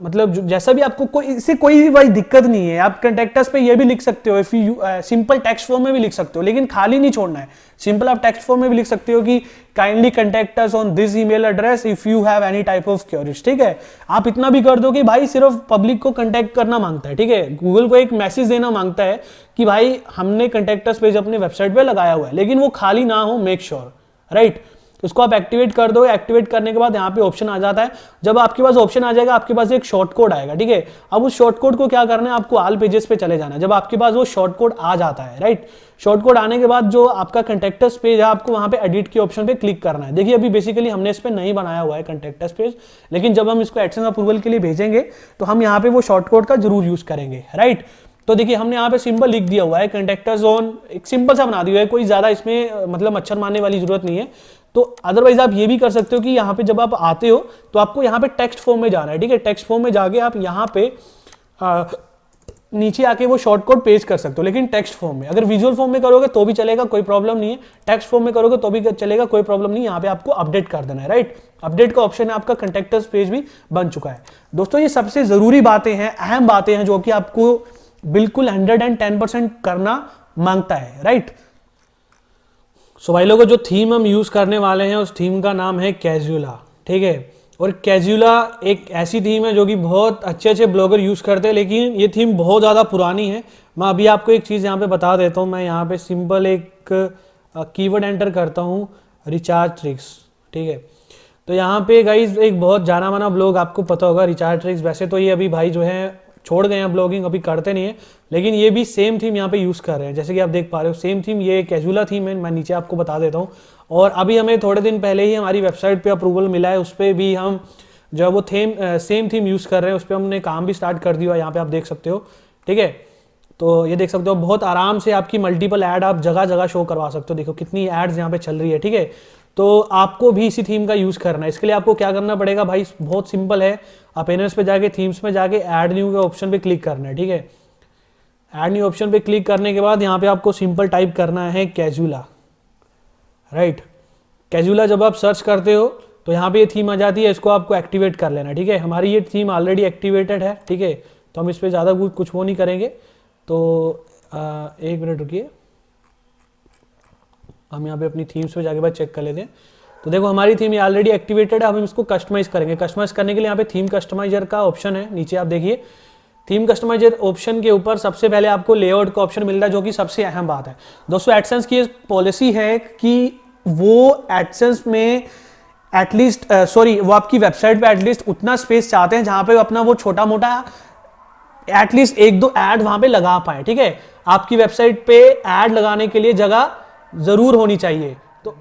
मतलब जैसा भी आपको इससे कोई भी भाई दिक्कत नहीं है। आप कॉन्टैक्टस पे ये भी लिख सकते हो, if you simple text form में भी लिख सकते हो, लेकिन खाली नहीं छोड़ना है। सिंपल आप टेक्स्ट फॉर्म में भी लिख सकते हो कि kindly contact us on this email address if you have any type of queries, ठीक है। आप इतना भी कर दो कि भाई सिर्फ पब्लिक को कॉन्टैक्ट करना मांगता है, ठीक है। गूगल को एक मैसेज देना मांगता है कि भाई हमने कॉन्टैक्टस पेज अपने वेबसाइट पे लगाया हुआ है, लेकिन वो खाली ना हो, मेक श्योर, राइट। उसको आप एक्टिवेट कर दो। एक्टिवेट करने के बाद यहाँ पे ऑप्शन आ जाता है। जब आपके पास ऑप्शन आ जाएगा, आपके पास एक शॉर्ट कोड आएगा, ठीक है। अब उस शॉर्ट कोड को क्या करना है, आपको ऑल पेजेस पे चले जाना है। जब आपके पास वो शॉर्ट कोड आ जाता है, राइट, शॉर्ट कोड आने के बाद जो आपका कॉन्टैक्ट्स पेज है, आपको वहां पे एडिट के ऑप्शन पे क्लिक करना है। देखिए अभी बेसिकली हमने इस पे नहीं बनाया हुआ है कॉन्टैक्ट्स पेज, लेकिन जब हम इसको एडसेंस अप्रूवल के लिए भेजेंगे तो हम यहाँ पे वो शॉर्ट कोड का जरूर यूज करेंगे, राइट। तो देखिए हमने यहाँ पे सिंबल लिख दिया हुआ है, कॉन्टैक्ट अस ऑन, एक सिंपल सा बना दिया है, कोई ज्यादा इसमें मतलब मच्छर मारने वाली जरूरत नहीं है। तो अदरवाइज आप ये भी कर सकते हो कि यहाँ पे जब आप आते हो तो आपको यहाँ पे टेक्स्ट फॉर्म में जाना है, ठीक है। टेक्स्ट फॉर्म में जाके आप यहाँ पे नीचे आके वो शॉर्ट कोड पेस्ट कर सकते हो, लेकिन टेक्स्ट फॉर्म में। अगर विजुअल फॉर्म में करोगे तो भी चलेगा, कोई प्रॉब्लम नहीं है। टेक्स्ट फॉर्म में करोगे तो भी चलेगा, कोई प्रॉब्लम नहीं। यहाँ पे आपको अपडेट कर देना है, राइट। अपडेट का ऑप्शन है, आपका कंटेक्टर्स पेज भी बन चुका है। दोस्तों ये सबसे जरूरी बातें हैं, अहम बातें हैं जो कि आपको बिल्कुल 110% करना मांगता है, राइट। सो भाई लोगों, जो थीम हम यूज करने वाले हैं उस थीम का नाम है कैजुला, ठीक है। और कैजुला एक ऐसी थीम है जो कि बहुत अच्छे ब्लॉगर यूज करते हैं, लेकिन ये थीम बहुत ज़्यादा पुरानी है। मैं अभी आपको एक चीज़ यहाँ पे बता देता हूँ। मैं यहाँ पे सिंपल एक कीवर्ड एंटर करता हूँ, रिचार्ज ट्रिक्स, ठीक है। तो यहाँ पे गाइज एक बहुत जाना माना ब्लॉग आपको पता होगा, रिचार्ज ट्रिक्स। वैसे तो ये अभी भाई जो है छोड़ गए हैं ब्लॉगिंग, अभी करते नहीं है, लेकिन ये भी सेम थीम यहाँ पे यूज़ कर रहे हैं। जैसे कि आप देख पा रहे हो सेम थीम, ये कैजुला थीम है। मैं नीचे आपको बता देता हूँ। और अभी हमें थोड़े दिन पहले ही हमारी वेबसाइट पे अप्रूवल मिला है, उस पर भी हम जो है वो सेम थीम यूज़ कर रहे हैं। उस पर हमने काम भी स्टार्ट कर दिया, यहाँ पे आप देख सकते हो, ठीक है। तो ये देख सकते हो, बहुत आराम से आपकी मल्टीपल ऐड आप जगह जगह शो करवा सकते हो। देखो कितनी एड्स यहाँ पे चल रही है, ठीक है। तो आपको भी इसी थीम का यूज़ करना है। इसके लिए आपको क्या करना पड़ेगा भाई, बहुत सिंपल है। आप एनएस पे जाके थीम्स में जाके ऐड न्यू के ऑप्शन पे क्लिक करना है, ठीक है। ऐड न्यू ऑप्शन पे क्लिक करने के बाद यहाँ पे आपको सिंपल टाइप करना है कैजुला, राइट। कैजुला जब आप सर्च करते हो तो यहाँ पे ये थीम आ जाती है, इसको आपको एक्टिवेट कर लेना, ठीक है। हमारी ये थीम ऑलरेडी एक्टिवेटेड है, ठीक है। तो हम इस पर ज़्यादा कुछ वो नहीं करेंगे। तो एक मिनट रुकिए, हम यहाँ पे अपनी थीम्स पे जाके बाद चेक कर लेते हैं। तो देखो हमारी थीम ये ऑलरेडी एक्टिवेटेड है। अब हम इसको कस्टमाइज करेंगे। कस्टमाइज करने के लिए यहाँ पे थीम कस्टमाइजर का ऑप्शन है, नीचे आप देखिए। थीम कस्टमाइजर ऑप्शन के ऊपर सबसे पहले आपको लेआउट का ऑप्शन मिलता है, जो कि सबसे अहम बात है। दोस्तों एडसेंस की पॉलिसी है कि वो एडसेंस में एटलीस्ट वो आपकी वेबसाइट पे एटलीस्ट उतना स्पेस चाहते हैं जहां पे अपना वो छोटा मोटा एटलीस्ट एक दो ऐड वहां पे लगा पाए, ठीक है। आपकी वेबसाइट पे ऐड लगाने के लिए जगह जरूर होनी चाहिए। तो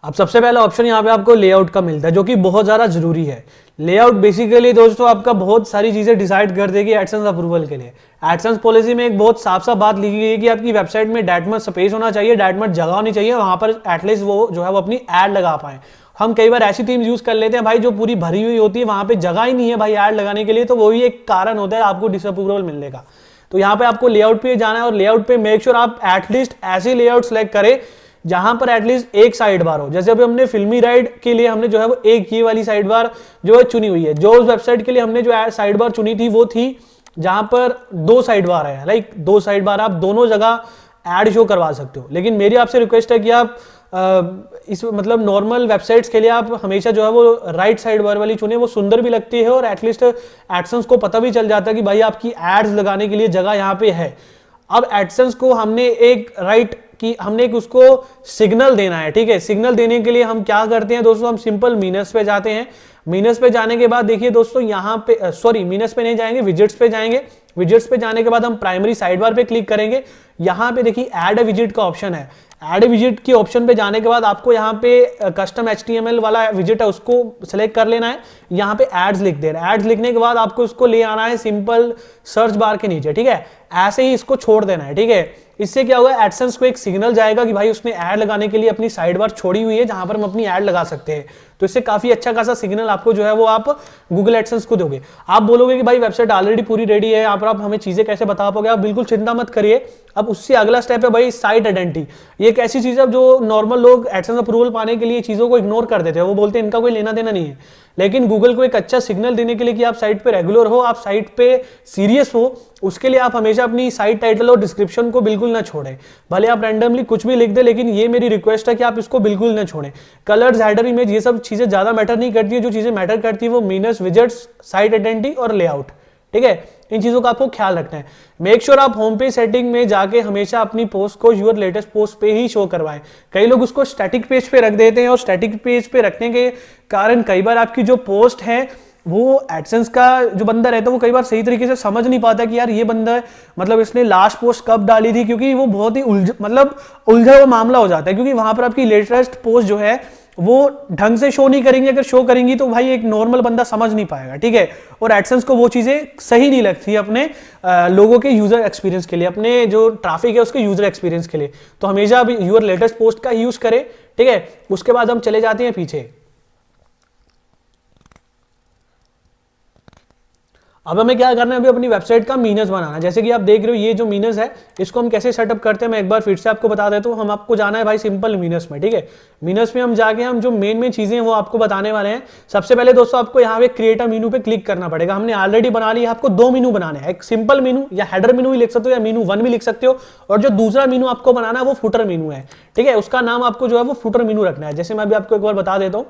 अब सबसे पहला ऑप्शन यहाँ पे आपको लेआउट का मिलता है, जो कि बहुत ज्यादा जरूरी है। लेआउट बेसिकली दोस्तों आपका बहुत सारी चीजें डिसाइड कर देगी एडसेंस अप्रूवल के लिए। एडसेंस पॉलिसी में एक बहुत साफ साफ बात लिखी गई है कि आपकी वेबसाइट में डेट मच स्पेस होना चाहिए, डेट मच जगह होनी चाहिए, वहां पर एटलीस्ट वो जो है वो अपनी ऐड लगा पाए। हम कई बार ऐसी थीम्स यूज कर लेते हैं भाई जो पूरी भरी हुई होती है, वहां पे जगह ही नहीं है भाई ऐड लगाने के लिए, तो वो भी एक कारण होता है आपको डिसअप्रूवल मिलने का। तो यहाँ पे आपको लेआउट पे जाना है और लेआउट पे मेक श्योर आप एटलीस्ट ऐसे लेआउट सेलेक्ट करें जहां पर एटलीस्ट एक साइड बार हो। जैसे अभी हमने फिल्मी राइड के लिए हमने जो है वो एक ये वाली साइड बार जो है चुनी हुई है। जो उस वेबसाइट के लिए हमने जो साइड बार चुनी थी वो थी जहां पर दो साइड बार है, लाइक दो साइड बार आप दोनों जगह ऐड शो करवा सकते हो। लेकिन मेरी आपसे रिक्वेस्ट है कि आप इस मतलब नॉर्मल वेबसाइट्स के लिए आप हमेशा जो है वो राइट साइड बार वाली चुने, वो सुंदर भी लगती है और एटलीस्ट एडसेंस को पता भी चल जाता है कि भाई आपकी एड्स लगाने के लिए जगह यहाँ पे है। अब एडसेंस को हमने एक हमने एक उसको सिग्नल देना है, ठीक है। सिग्नल देने के लिए हम क्या करते हैं दोस्तों, हम सिंपल मीनस पे जाते हैं। मीनस पे जाने के बाद देखिए दोस्तों यहाँ पे मीनस पे नहीं जाएंगे, विजिट्स पे जाएंगे। विजिट्स पे जाने के बाद हम प्राइमरी साइड बार पे क्लिक करेंगे। यहाँ पे देखिए ऐड ए विजिट का ऑप्शन है। ऐड विजिट के ऑप्शन पे जाने के बाद आपको यहाँ पे कस्टम HTML वाला विजिट है, उसको सेलेक्ट कर लेना है। यहाँ पे एड्स लिख देना है। एड्स लिखने के बाद आपको इसको ले आना है सिंपल सर्च बार के नीचे, ठीक है। ऐसे ही इसको छोड़ देना है, ठीक है। इससे क्या होगा, एडसेंस को एक सिग्नल जाएगा कि भाई उसने ऐड लगाने के लिए अपनी साइड बार छोड़ी हुई है जहां पर हम अपनी ऐड लगा सकते हैं। तो इससे काफी अच्छा खासा सिग्नल आपको जो है वो आप गूगल एडसेंस को दोगे। आप बोलोगे कि भाई वेबसाइट ऑलरेडी पूरी रेडी है, यहाँ पर आप हमें चीजें कैसे बता पाओगे। आप बिल्कुल चिंता मत करिए। अब उससे अगला स्टेप है भाई साइट आइडेंटिटी। ये एक ऐसी चीज है जो नॉर्मल लोग एडसेंस अप्रूवल पाने के लिए चीजों को इग्नोर कर देते हैं। वो बोलते हैं इनका कोई लेना देना नहीं है। लेकिन गूगल को एक अच्छा सिग्नल देने के लिए कि आप साइट पे रेगुलर हो, आप साइट पे सीरियस हो, उसके लिए आप हमेशा अपनी साइट टाइटल और डिस्क्रिप्शन को बिल्कुल ना छोड़ें। भले आप रैंडमली कुछ भी लिख दे, लेकिन ये मेरी रिक्वेस्ट है कि आप इसको बिल्कुल ना छोड़ें। कलर्स, हेडर, इमेज, ये सब चीजें ज्यादा मैटर नहीं करती है। जो चीजें मैटर करती है वो मीनस, विजेट्स, साइट आइडेंटिटी और लेआउट, ठीक है। इन चीजों का आपको ख्याल रखना है। मेक श्योर आप होम पेज सेटिंग में जाके हमेशा अपनी पोस्ट को यूर लेटेस्ट पोस्ट पे ही शो करवाएं। कई लोग उसको स्टैटिक पेज पे रख देते हैं और स्टैटिक पेज पे रखने के कारण कई बार आपकी जो पोस्ट है वो एडसेंस का जो बंदा रहता है वो कई बार सही तरीके से समझ नहीं पाता कि यार ये बंदा मतलब इसने लास्ट पोस्ट कब डाली थी, क्योंकि वो बहुत ही उलझा हुआ मामला हो जाता है। क्योंकि वहां पर आपकी लेटेस्ट पोस्ट जो है वो ढंग से शो नहीं करेंगे, अगर शो करेंगी तो भाई एक नॉर्मल बंदा समझ नहीं पाएगा, ठीक है। और एडसेंस को वो चीजें सही नहीं लगती अपने लोगों के यूजर एक्सपीरियंस के लिए, अपने जो ट्रैफिक है उसके यूजर एक्सपीरियंस के लिए। तो हमेशा भी यूर लेटेस्ट पोस्ट का यूज करें, ठीक है। उसके बाद हम चले जाते हैं पीछे। अब हमें क्या करना है, अभी अपनी वेबसाइट का मीनस बनाना है। जैसे कि आप देख रहे हो ये जो मीनस है इसको हम कैसे सेटअप करते हैं, मैं एक बार फिर से आपको बता देता हूँ। हम आपको जाना है भाई सिंपल मीनस में, ठीक है। मीनस में हम जाके हम जो मेन चीजें हैं वो आपको बताने वाले हैं। सबसे पहले दोस्तों आपको यहाँ पे क्रिएट अ मीनू पे क्लिक करना पड़ेगा। हमने ऑलरेडी बना लिया, आपको 2 मीनू बनाने हैं, एक सिंपल मीनू या हेडर मीनू भी लिख सकते हो, या मीनू 1 भी लिख सकते हो। और जो दूसरा मीनू आपको बनाना है वो फुटर मीनू है, ठीक है। उसका नाम आपको जो है वो फुटर मीनू रखना है। जैसे मैं अभी आपको एक बार बता देता हूँ,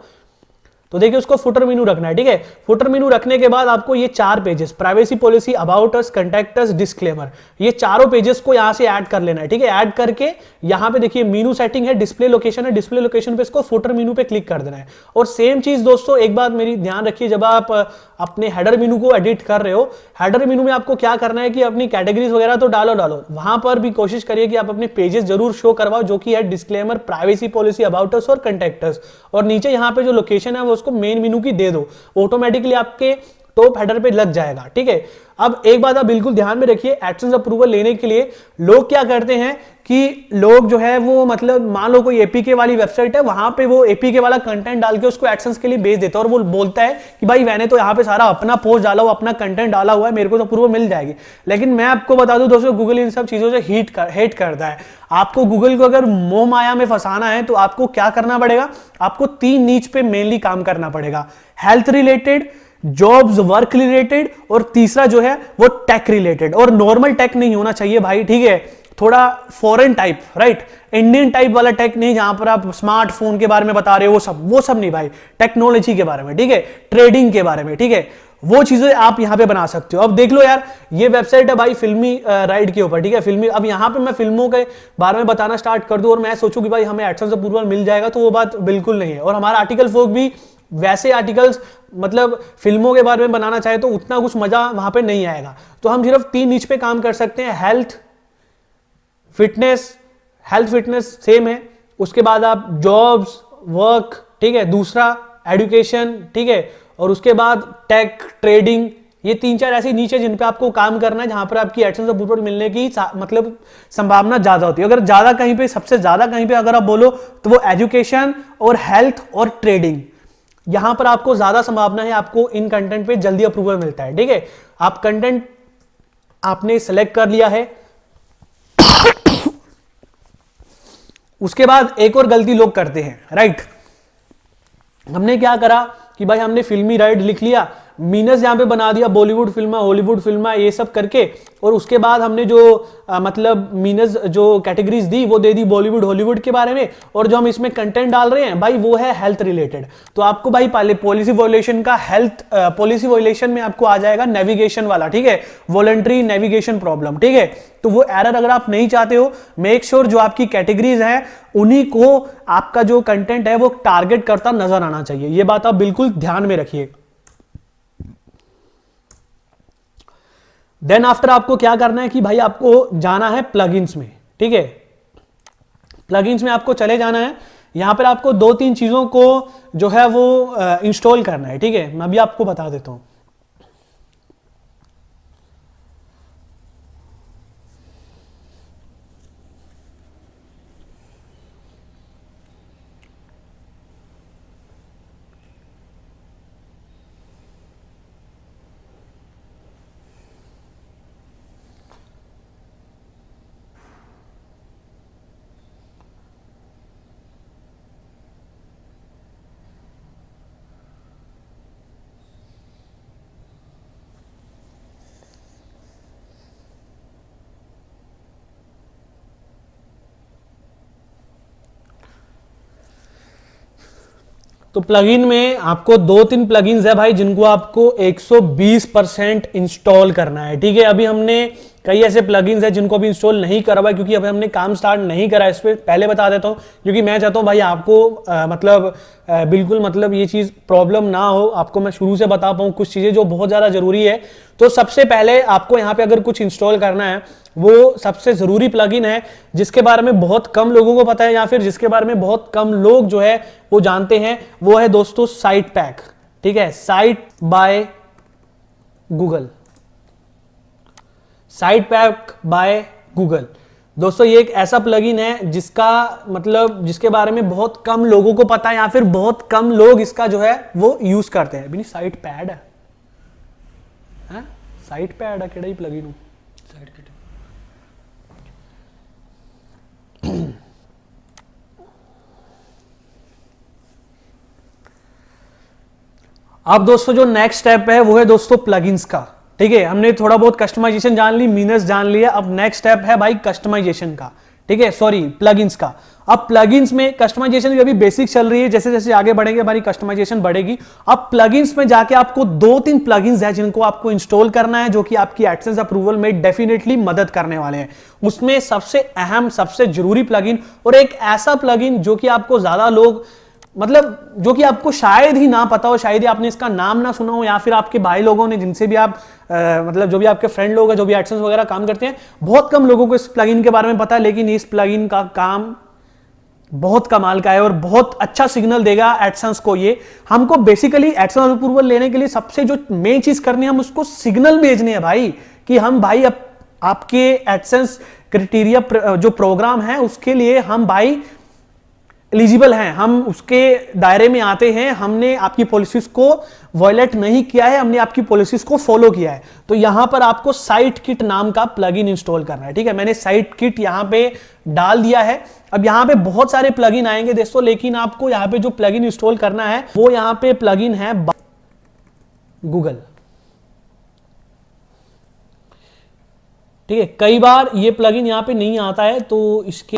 तो देखिए उसको फुटर मेनू रखना है, ठीक है। फुटर मेनू रखने के बाद आपको ये 4 pages, privacy policy, about us, contact us, disclaimer, ये चारों पेजेस को यहां से ऐड कर लेना है, ठीक है। ऐड करके यहां पे देखिए मेनू सेटिंग है, डिस्प्ले लोकेशन है, डिस्प्ले लोकेशन पे इसको फुटर मेनू पे क्लिक कर देना है। और सेम चीज दोस्तों एक बात मेरी ध्यान रखिए, जब आप अपने हेडर मेनू को एडिट कर रहे हो, हेडर मेनू में आपको क्या करना है कि अपनी कैटेगरीज वगैरह तो डालो, वहां पर भी कोशिश करिए कि आप अपने पेजेस जरूर शो करवाओ, जो कि है disclaimer, privacy policy, about us और कांटेक्ट अस। और नीचे यहाँ पे जो लोकेशन है वो उसको मेन मेनू की दे दो, ऑटोमेटिकली आपके टॉप हेडर पे लग जाएगा, ठीक है। अब एक बात आप बिल्कुल ध्यान में रखिए, एडसेंस अप्रूवल लेने के लिए लोग क्या करते हैं कि लोग जो है वो मतलब मान लो कोई एपीके वाली वेबसाइट है, वहां पे वो एपीके वाला कंटेंट डाल के उसको एडसेंस के लिए भेज देता है, और वो बोलता है कि भाई मैंने तो यहाँ पे सारा अपना पोस्ट डाला हुआ, अपना कंटेंट डाला हुआ है, मेरे को तो अप्रूवल मिल जाएगी। लेकिन मैं आपको बता दूं दोस्तों, गूगल इन सब चीजों से हेट करता है। आपको गूगल को अगर मोह माया में फंसाना है तो आपको क्या करना पड़ेगा, आपको 3 नीच पे मेनली काम करना पड़ेगा, health related, jobs work related, और तीसरा जो है वो टेक रिलेटेड। और नॉर्मल टेक नहीं होना चाहिए भाई, ठीक है, थोड़ा foreign type, right, Indian type वाला टेक नहीं, जहां पर आप स्मार्टफोन के बारे में बता रहे हो, वो सब नहीं भाई, टेक्नोलॉजी के बारे में, ठीक है, ट्रेडिंग के बारे में, ठीक है, वो चीजें आप यहां पे बना सकते हो। अब देख लो यार, ये वेबसाइट है भाई फिल्मी राइड के ऊपर, ठीक है, फिल्मी। अब यहां पे मैं फिल्मों के बारे में बताना स्टार्ट कर दूं और मैं सोचूं कि भाई हमें एडसेंस अप्रूवल मिल जाएगा, तो वो बात बिल्कुल नहीं है। और हमारा आर्टिकल फोक भी वैसे आर्टिकल्स मतलब फिल्मों के बारे में बनाना चाहे तो उतना कुछ मजा वहां पे नहीं आएगा। तो हम सिर्फ 3 नीच पे काम कर सकते हैं, हेल्थ फिटनेस सेम है, उसके बाद आप जॉब्स वर्क, ठीक है, दूसरा एजुकेशन, ठीक है, और उसके बाद टेक ट्रेडिंग। ये 3-4 ऐसी नीचे जिन पे आपको काम करना है, जहां पर आपकी एडसेंस अप्रूवल मिलने की मतलब संभावना ज्यादा होती है। अगर ज्यादा कहीं पे, सबसे ज्यादा कहीं पे अगर आप बोलो तो वो एजुकेशन और हेल्थ और ट्रेडिंग, यहां पर आपको ज्यादा संभावना है, आपको इन कंटेंट पे जल्दी अप्रूवल मिलता है, ठीक है। आप कंटेंट आपने सिलेक्ट कर लिया है, उसके बाद एक और गलती लोग करते हैं, राइट। हमने क्या करा कि भाई हमने फिल्मी राइड लिख लिया, मीनस यहां पे बना दिया, बॉलीवुड फिल्म, हॉलीवुड फिल्म, ये सब करके, और उसके बाद हमने जो मतलब मीनस जो कैटेगरीज दी वो दे दी बॉलीवुड हॉलीवुड के बारे में, और जो हम इसमें कंटेंट डाल रहे हैं भाई वो है हेल्थ रिलेटेड। तो आपको भाई पहले पॉलिसी वॉयलेशन का हेल्थ पॉलिसी वॉयलेशन में आपको आ जाएगा नेविगेशन वाला, ठीक है, वॉलंटरी नेविगेशन प्रॉब्लम, ठीक है। तो वो एरर अगर आप नहीं चाहते हो, मेक श्योर जो आपकी कैटेगरीज है उन्हीं को आपका जो कंटेंट है वो टारगेट करता नजर आना चाहिए। ये बात आप बिल्कुल ध्यान में रखिए। देन आफ्टर आपको क्या करना है कि भाई आपको जाना है प्लगइन्स में, ठीक है। प्लगइन्स में आपको चले जाना है, यहां पर आपको 2-3 चीजों को जो है वो इंस्टॉल करना है, ठीक है। मैं अभी आपको बता देता हूं। तो प्लगइन में आपको 2-3 प्लगइन्स है भाई जिनको आपको 120% इंस्टॉल करना है, ठीक है। अभी हमने कई ऐसे प्लगइन्स हैं जिनको भी इंस्टॉल नहीं करा हुआ है, क्योंकि अभी हमने काम स्टार्ट नहीं करा है इस पर, पहले बता देता हूँ, क्योंकि मैं चाहता हूँ भाई आपको बिल्कुल मतलब ये चीज़ प्रॉब्लम ना हो, आपको मैं शुरू से बता पाऊँ कुछ चीज़ें जो बहुत ज़्यादा ज़रूरी है। तो सबसे पहले आपको यहाँ पे अगर कुछ इंस्टॉल करना है, वो सबसे ज़रूरी प्लगइन है जिसके बारे में बहुत कम लोगों को पता है, या फिर जिसके बारे में बहुत कम लोग जो है वो जानते हैं, वो है दोस्तों साइट पैक। ठीक है, site by Google, site pack by Google. दोस्तों ये एक ऐसा प्लगइन है जिसका मतलब जिसके बारे में बहुत कम लोगों को पता है, या फिर बहुत कम लोग इसका जो है वो यूज करते हैं। भी साइट पैड है, साइट पैड है केड़ा ही प्लगइन हूं, साइट किट। अब दोस्तों जो नेक्स्ट स्टेप है वो है दोस्तों प्लगइन्स का। ठीक है, हमने थोड़ा बहुत कस्टमाइजेशन जान ली, मीनर्स जान लिया, अब नेक्स्ट स्टेप है भाई कस्टमाइजेशन का। ठीक है, सॉरी प्लगइन्स का। अब प्लगइन्स में कस्टमाइजेशन अभी बेसिक चल रही है, जैसे जैसे आगे बढ़ेंगे हमारी कस्टमाइजेशन बढ़ेगी। अब प्लगइन्स में जाके आपको 2-3 प्लगइन्स है जिनको आपको इंस्टॉल करना है, जो कि आपकी एडसेंस अप्रूवल में डेफिनेटली मदद करने वाले हैं। उसमें सबसे अहम सबसे जरूरी प्लगइन और एक ऐसा प्लगइन जो कि आपको ज्यादा लोग मतलब जो कि आपको शायद ही ना पता हो, शायद ही आपने इसका नाम ना सुना हो, या फिर आपके भाई लोगों ने जिनसे भी आप मतलब जो भी आपके फ्रेंड लोग हैं जो भी एडसेंस वगैरह काम करते हैं, बहुत कम लोगों को इस प्लगइन के बारे में पता है। लेकिन इस प्लगइन का काम बहुत कमाल का है और बहुत अच्छा सिग्नल देगा एडसेंस को। ये हमको बेसिकली एडसेंस अप्रूवल लेने के लिए सबसे जो मेन चीज करनी है, हम उसको सिग्नल भेजने हैं भाई, कि हम भाई आपके एडसेंस क्राइटेरिया जो प्रोग्राम है उसके लिए हम भाई एलिजिबल हैं, हम उसके दायरे में आते हैं, हमने आपकी पॉलिसीज को वायलेट नहीं किया है, हमने आपकी पॉलिसीज को फॉलो किया है। तो यहां पर आपको साइट किट नाम का प्लगइन इंस्टॉल करना है। ठीक है, मैंने साइट किट यहां पे डाल दिया है। अब यहां पे बहुत सारे प्लगइन आएंगे दोस्तों, लेकिन आपको यहां पे जो प्लगइन इंस्टॉल करना है वो यहां पे प्लगइन है गूगल। ठीक है, कई बार ये प्लगइन यहां पे नहीं आता है, तो इसके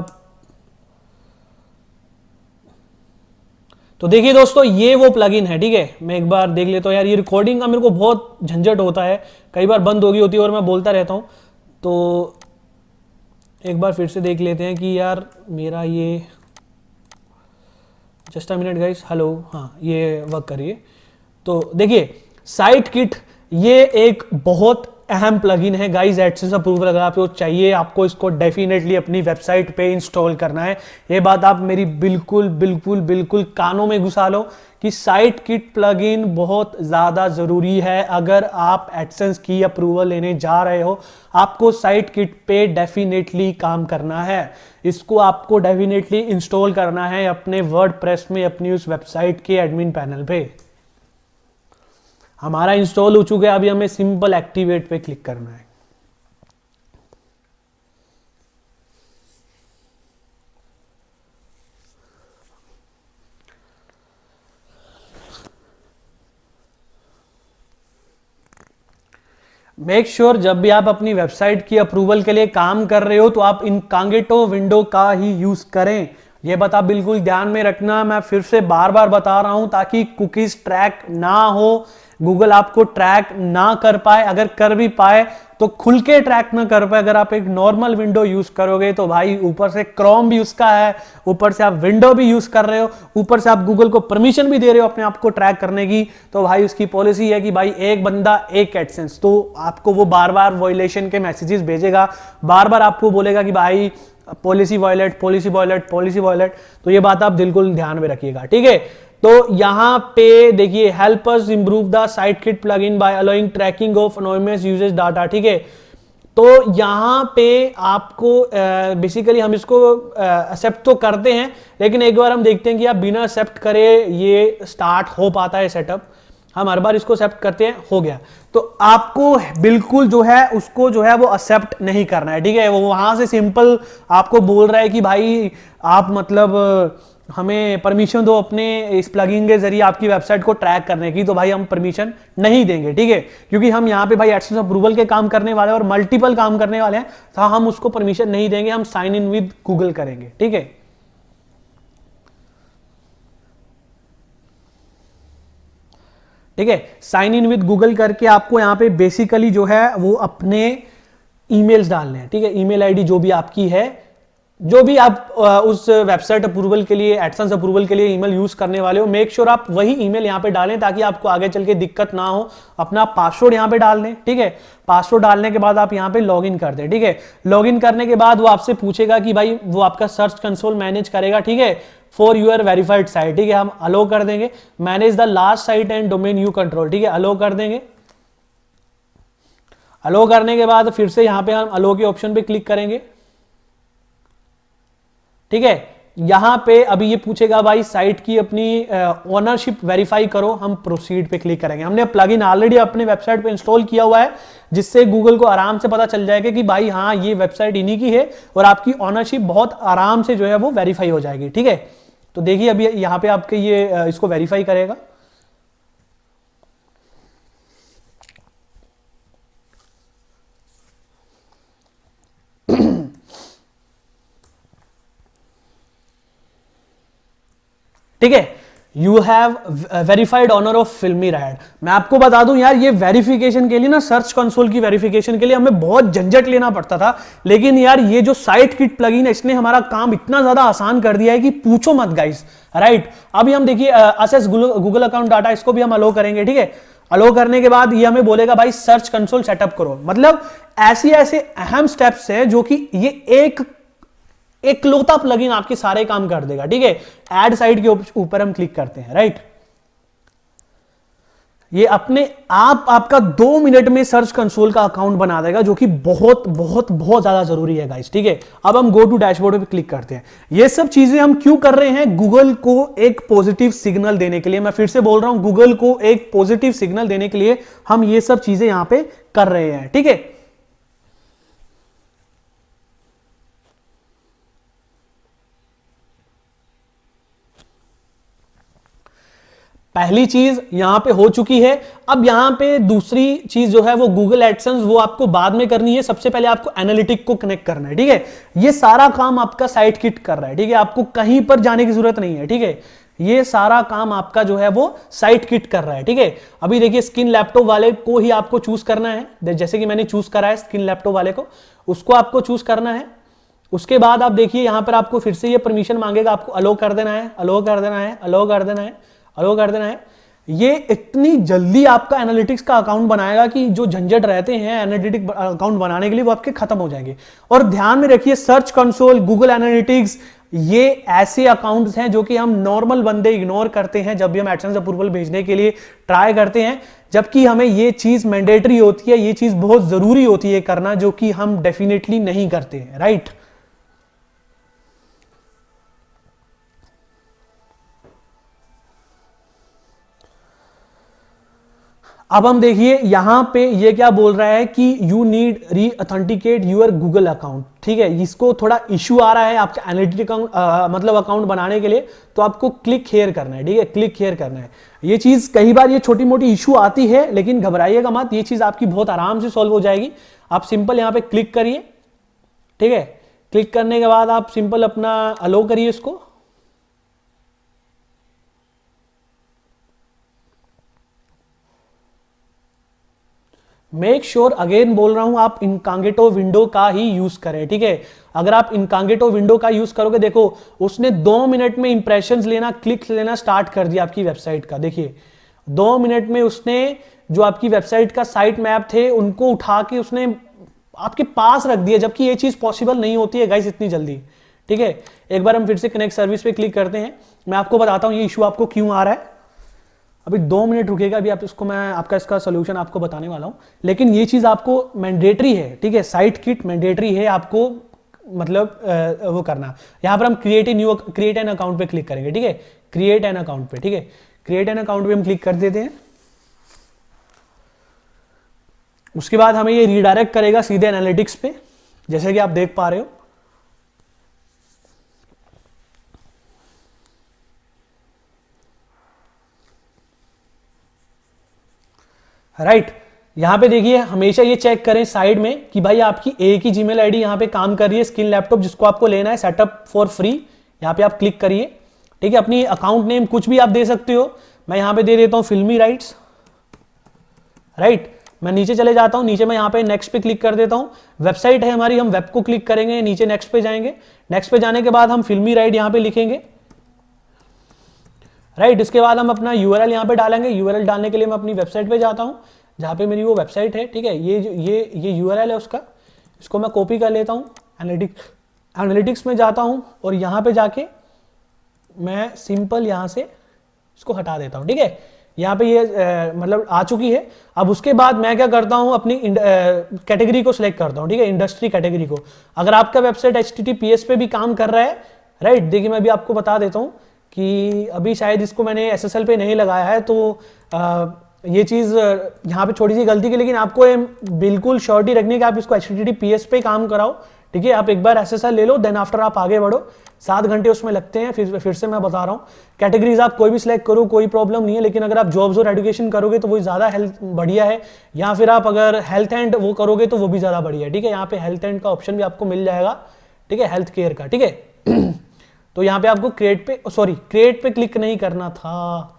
तो देखिए दोस्तों ये वो प्लगइन है। ठीक है, मैं एक बार देख लेता हूँ यार, ये रिकॉर्डिंग का मेरे को बहुत झंझट होता है, कई बार बंद हो गई होती है और मैं बोलता रहता हूँ। तो एक बार फिर से देख लेते हैं कि यार मेरा ये just a minute guys, hello, हाँ ये वर्क करिए। तो देखिए साइट किट ये एक बहुत अहम प्लगइन है गाइस, एडसेंस अप्रूवल अगर आपको चाहिए, आपको इसको डेफिनेटली अपनी वेबसाइट पे इंस्टॉल करना है। ये बात आप मेरी बिल्कुल बिल्कुल बिल्कुल कानों में घुसा लो कि साइट किट प्लगइन बहुत ज़्यादा ज़रूरी है। अगर आप एडसेंस की अप्रूवल लेने जा रहे हो, आपको साइट किट पे डेफिनेटली काम करना है, इसको आपको डेफिनेटली इंस्टॉल करना है अपने वर्डप्रेस में, अपनी उस वेबसाइट के एडमिन पैनल पे। हमारा इंस्टॉल हो चुका है, अभी हमें सिंपल एक्टिवेट पे क्लिक करना है। मेक श्योर जब भी आप अपनी वेबसाइट की अप्रूवल के लिए काम कर रहे हो तो आप इनकॉग्निटो विंडो का ही यूज करें। ये बात आप बिल्कुल ध्यान में रखना, मैं फिर से बार बार बता रहा हूं, ताकि कुकीज ट्रैक ना हो, गूगल आपको ट्रैक ना कर पाए, अगर कर भी पाए तो खुल के ट्रैक ना कर पाए। अगर आप एक नॉर्मल विंडो यूज करोगे तो भाई ऊपर से क्रोम भी उसका है, ऊपर से आप विंडो भी यूज कर रहे हो, ऊपर से आप गूगल को परमिशन भी दे रहे हो अपने आप को ट्रैक करने की, तो भाई उसकी पॉलिसी है कि भाई एक बंदा एक एडसेंस, तो आपको वो बार बार वायलेशन के मैसेजेस भेजेगा, बार बार आपको बोलेगा कि भाई policy violate, policy violate, policy violate. तो ये बात आप बिल्कुल ध्यान में रखिएगा। ठीक है, तो यहां पे देखिए help us improve the site kit plugin by allowing tracking of anonymous usage data. ठीक है, तो यहां पे आपको बेसिकली हम इसको एक्सेप्ट तो करते हैं, लेकिन एक बार हम देखते हैं कि आप बिना एक्सेप्ट करे ये स्टार्ट हो पाता है सेटअप। हम हर बार इसको एक्सेप्ट करते हैं, हो गया, तो आपको बिल्कुल जो है उसको जो है वो एक्सेप्ट नहीं करना है। ठीक है, वो वहां से सिंपल आपको बोल रहा है कि भाई आप मतलब हमें परमिशन दो अपने इस प्लगइन के जरिए आपकी वेबसाइट को ट्रैक करने की, तो भाई हम परमिशन नहीं देंगे। ठीक है, क्योंकि हम यहाँ पे भाई एडसेंस अप्रूवल के काम करने वाले हैं और मल्टीपल काम करने वाले हैं, तो हम उसको परमिशन नहीं देंगे, हम साइन इन विद गूगल करेंगे। ठीक है, ठीक है, साइन इन विद गूगल करके आपको यहाँ पे बेसिकली जो है वो अपने ईमेल्स डालने हैं, ठीक है। ईमेल आईडी जो भी आपकी है, जो भी आप उस वेबसाइट अप्रूवल के लिए, एडसेंस अप्रूवल के लिए ईमेल यूज करने वाले हो, मेक श्योर आप वही ईमेल यहां पे डालें ताकि आपको आगे चल के दिक्कत ना हो। अपना पासवर्ड यहां पे डाल दें, ठीक है। पासवर्ड डालने के बाद आप यहां पे लॉग इन कर दें, ठीक है। लॉग इन करने के बाद वो आपसे पूछेगा कि भाई वो आपका सर्च कंसोल मैनेज करेगा, ठीक है, फॉर यूर वेरीफाइड साइट, ठीक है। हम अलो कर देंगे। Manage the last site and domain you control, ठीक है, अलो कर देंगे। अलो करने के बाद फिर से यहां पे हम अलो के ऑप्शन पे क्लिक करेंगे, ठीक है। यहां पे अभी ये पूछेगा भाई साइट की अपनी ओनरशिप वेरीफाई करो, हम प्रोसीड पे क्लिक करेंगे। हमने प्लगइन ऑलरेडी अपने वेबसाइट पे इंस्टॉल किया हुआ है, जिससे गूगल को आराम से पता चल जाएगा कि भाई हाँ ये वेबसाइट इन्हीं की है और आपकी ओनरशिप बहुत आराम से जो है वो वेरीफाई हो जाएगी, ठीक है। तो देखिए अभी यहां पे आपके ये इसको वेरीफाई करेगा। ठीक है, you have verified owner of filmy ride. मैं आपको बता दूं यार, ये वेरिफिकेशन के लिए ना, सर्च कंसोल की वेरिफिकेशन के लिए हमें बहुत झंझट लेना पड़ता था, लेकिन यार ये जो साइट किट प्लगइन है इसने हमारा काम इतना ज्यादा आसान कर दिया है कि पूछो मत गाइस, राइट। अभी हम देखिए असेस गूगल अकाउंट डाटा, इसको भी हम अलो करेंगे, ठीक है। अलो करने के बाद ये हमें बोलेगा भाई सर्च कंसोल सेटअप करो। मतलब ऐसे ऐसे अहम स्टेप्स है जो कि ये एकलौता प्लगइन आपके सारे काम कर देगा, ठीक है। ऐड साइट के ऊपर हम क्लिक करते हैं, राइट। ये अपने आप आपका 2 मिनट में सर्च कंसोल का अकाउंट बना देगा, जो कि बहुत बहुत बहुत ज्यादा जरूरी है गाइस, ठीक है। अब हम गो टू डैशबोर्ड पे क्लिक करते हैं। ये सब चीजें हम क्यों कर रहे हैं? गूगल को एक पॉजिटिव सिग्नल देने के लिए। मैं फिर से बोल रहा हूं, गूगल को एक पॉजिटिव सिग्नल देने के लिए हम ये सब चीजें यहां पे कर रहे हैं, ठीक है। पहली चीज यहां पे हो चुकी है। अब यहां पे दूसरी चीज जो है वो गूगल एडसेंस, वो आपको बाद में करनी है। सबसे पहले आपको एनालिटिक को कनेक्ट करना है, ठीक है। ये सारा काम आपका साइट किट कर रहा है, ठीक है। आपको कहीं पर जाने की जरूरत नहीं है, ठीक है। ये सारा काम आपका जो है वो साइट किट कर रहा है, ठीक है। अभी देखिए स्किन लैपटॉप वाले को ही आपको चूज करना है, जैसे कि मैंने चूज करा है स्किन लैपटॉप वाले को, उसको आपको चूज करना है। उसके बाद आप देखिए यहां पर आपको फिर से ये परमिशन मांगेगा, आपको अलो कर देना है, अलो कर देना है, अलो कर देना है, अलो कर देना है। ये इतनी जल्दी आपका एनालिटिक्स का अकाउंट बनाएगा कि जो झंझट रहते हैं एनालिटिक अकाउंट बनाने के लिए वो आपके खत्म हो जाएंगे। और ध्यान में रखिए, सर्च कंसोल, गूगल एनालिटिक्स, ये ऐसे अकाउंट्स हैं जो कि हम नॉर्मल बंदे इग्नोर करते हैं जब भी हम एडसेंस अप्रूवल भेजने के लिए ट्राई करते हैं, जबकि हमें ये चीज मैंडेटरी होती है, ये चीज बहुत जरूरी होती है करना, जो कि हम डेफिनेटली नहीं करते हैं, राइट। अब हम देखिए यहां पे ये क्या बोल रहा है कि यू नीड री ऑथेंटिकेट यूर गूगल अकाउंट, ठीक है। इसको थोड़ा इश्यू आ रहा है आपका एनालिटिक मतलब अकाउंट बनाने के लिए, तो आपको क्लिक हियर करना है, ठीक है, क्लिक हियर करना है। ये चीज कई बार ये छोटी मोटी इश्यू आती है, लेकिन घबराइएगा मत, ये चीज आपकी बहुत आराम से सॉल्व हो जाएगी। आप सिंपल यहां पे क्लिक करिए, ठीक है। क्लिक करने के बाद आप सिंपल अपना अलो करिए इसको। मेक श्योर अगेन बोल रहा हूं, आप इनकॉग्निटो विंडो का ही यूज करें, ठीक है। अगर आप इनकॉग्निटो विंडो का यूज करोगे, देखो उसने 2 मिनट में इंप्रेशंस लेना, क्लिक्स लेना स्टार्ट कर दिया आपकी वेबसाइट का। देखिए 2 मिनट में उसने जो आपकी वेबसाइट का साइट मैप थे उनको उठा के उसने आपके पास रख दिया, जबकि ये चीज पॉसिबल नहीं होती है गाइस इतनी जल्दी, ठीक है। एक बार हम फिर से कनेक्ट सर्विस पे क्लिक करते हैं। मैं आपको बताता हूं ये इशू आपको क्यों आ रहा है। अभी 2 मिनट रुकेगा, अभी आप इसको मैं आपका इसका सोल्यूशन आपको बताने वाला हूं, लेकिन ये चीज आपको मैंडेटरी है, ठीक है। साइट किट मैंडेटरी है, आपको मतलब वो करना। यहां पर हम क्रिएट एन अकाउंट पे क्लिक करेंगे, ठीक है। क्रिएट एन अकाउंट पे, ठीक है, क्रिएट एन अकाउंट पे हम क्लिक कर देते हैं। उसके बाद हमें ये रीडायरेक्ट करेगा सीधे एनालिटिक्स पे, जैसे कि आप देख पा रहे हो। राइट, यहां पे देखिए हमेशा ये चेक करें साइड में कि भाई आपकी एक ही जीमेल आईडी यहां पे काम कर रही है, स्किन लैपटॉप, जिसको आपको लेना है सेटअप फॉर फ्री। यहां पे आप क्लिक करिए, ठीक है। अपनी अकाउंट नेम कुछ भी आप दे सकते हो, मैं यहां पे दे देता हूं फिल्मी राइट्स, राइट। मैं नीचे चले जाता हूं, नीचे मैं यहाँ पे नेक्स्ट पे क्लिक कर देता हूं। वेबसाइट है हमारी, हम वेब को क्लिक करेंगे, नीचे नेक्स्ट पे जाएंगे। नेक्स्ट पे जाने के बाद हम फिल्मी राइड यहाँ पे लिखेंगे, राइट। इसके बाद हम अपना यूआरएल यहाँ पे डालेंगे। यूआरएल डालने के लिए मैं अपनी वेबसाइट पे जाता हूँ, जहाँ पे मेरी वो वेबसाइट है, ठीक है। ये यूआरएल है उसका, इसको मैं कॉपी कर लेता हूँ। एनालिटिक्स में जाता हूँ और यहाँ पे जाके मैं सिंपल यहाँ से इसको हटा देता हूँ, ठीक है। यहाँ पे ये मतलब आ चुकी है। अब उसके बाद मैं क्या करता हूँ, अपनी कैटेगरी को सिलेक्ट करता हूँ, ठीक है, इंडस्ट्री कैटेगरी को। अगर आपका वेबसाइट HTTPS पे भी काम कर रहा है, राइट, देखिए मैं भी आपको बता देता हूँ कि अभी शायद इसको मैंने SSL पे नहीं लगाया है, तो ये चीज़ यहाँ पे छोटी सी गलती की, लेकिन आपको बिल्कुल श्योरिटी रखनी है कि आप इसको HTTPS पे काम कराओ, ठीक है। आप एक बार SSL ले लो, देन आफ्टर आप आगे बढ़ो। 7 घंटे उसमें लगते हैं। फिर से मैं बता रहा हूँ, कैटेगरीज आप कोई भी सिलेक्ट करो, कोई प्रॉब्लम नहीं है, लेकिन अगर आप जॉब्स और एजुकेशन करोगे तो वो ज़्यादा हेल्थ बढ़िया है, या फिर आप अगर हेल्थ एंड वो करोगे तो वो भी ज़्यादा बढ़िया है, ठीक है। यहाँ पे हेल्थ एंड का ऑप्शन भी आपको मिल जाएगा, ठीक है, हेल्थ केयर का, ठीक है। तो यहाँ पे आपको क्रिएट पे क्लिक नहीं करना था।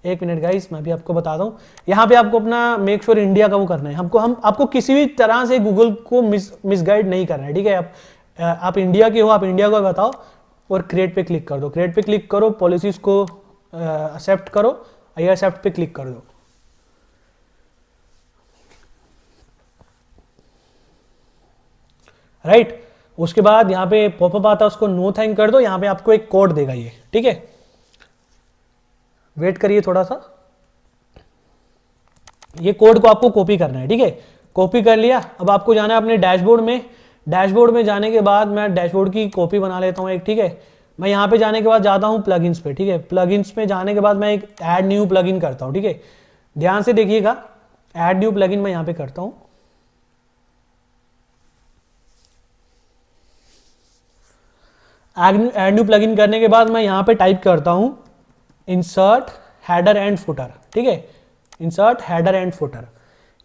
एक मिनट गाइस, मैं भी आपको बता दूं, यहाँ पे आपको अपना मेक श्योर इंडिया का वो करना है। आपको किसी भी तरह से गूगल को मिसगाइड नहीं करना है, ठीक है। आप इंडिया के हो, आप इंडिया को बताओ और क्रिएट पे क्लिक कर दो। क्रिएट पे क्लिक करो, पॉलिसीज को एक्सेप्ट करो, आई एक्सेप्ट पे क्लिक कर दो, राइट। उसके बाद यहाँ पे पॉपअप आता है, उसको नो थैंक कर दो। यहाँ पे आपको एक कोड देगा ये, ठीक है। वेट करिए थोड़ा सा, ये कोड को आपको कॉपी करना है, ठीक है। कॉपी कर लिया। अब आपको जाना है अपने डैशबोर्ड में। डैशबोर्ड में जाने के बाद मैं डैशबोर्ड की कॉपी बना लेता हूँ एक, ठीक है। मैं यहाँ पे जाने के बाद जाता हूँ प्लगइन्स पे, ठीक है। प्लगइन्स में जाने के बाद मैं एक ऐड न्यू प्लगइन करता हूँ, ठीक है। ध्यान से देखिएगा, ऐड न्यू प्लगइन मैं यहाँ पे करता हूँ। ऐड न्यू प्लगइन करने के बाद मैं यहाँ पे टाइप करता हूँ इंसर्ट हेडर एंड फुटर, ठीक है। इंसर्ट हेडर एंड फुटर,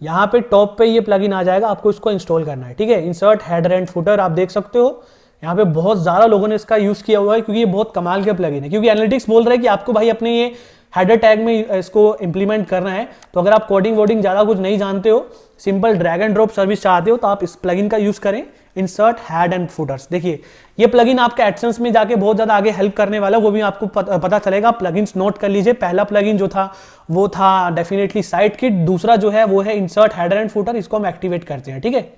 यहाँ पे टॉप पे ये प्लगइन आ जाएगा, आपको इसको इंस्टॉल करना है, ठीक है। इंसर्ट हेडर एंड फुटर आप देख सकते हो, यहाँ पे बहुत ज़्यादा लोगों ने इसका यूज़ किया हुआ है, क्योंकि ये बहुत कमाल का प्लगइन है। क्योंकि एनालिटिक्स बोल रहा है कि आपको भाई अपने ये हेडर टैग में इसको इंप्लीमेंट करना है। तो अगर आप कोडिंग वोडिंग ज़्यादा कुछ नहीं जानते हो, simple drag and drop service चाहते हो, तो आप इस प्लगइन का यूज़ करें, इंसर्ट हेड एंड फुटर्स। देखिए ये प्लगइन आपका एडसेंस में जाके बहुत ज़्यादा आगे हेल्प करने वाला है, वो भी आपको पता चलेगा। प्लगइन्स नोट कर लीजिए। पहला प्लगइन जो था वो था डेफिनेटली साइट किट, दूसरा जो है वो है इंसर्ट हेडर एंड फुटर। इसको हम एक्टिवेट करते हैं, ठीक है।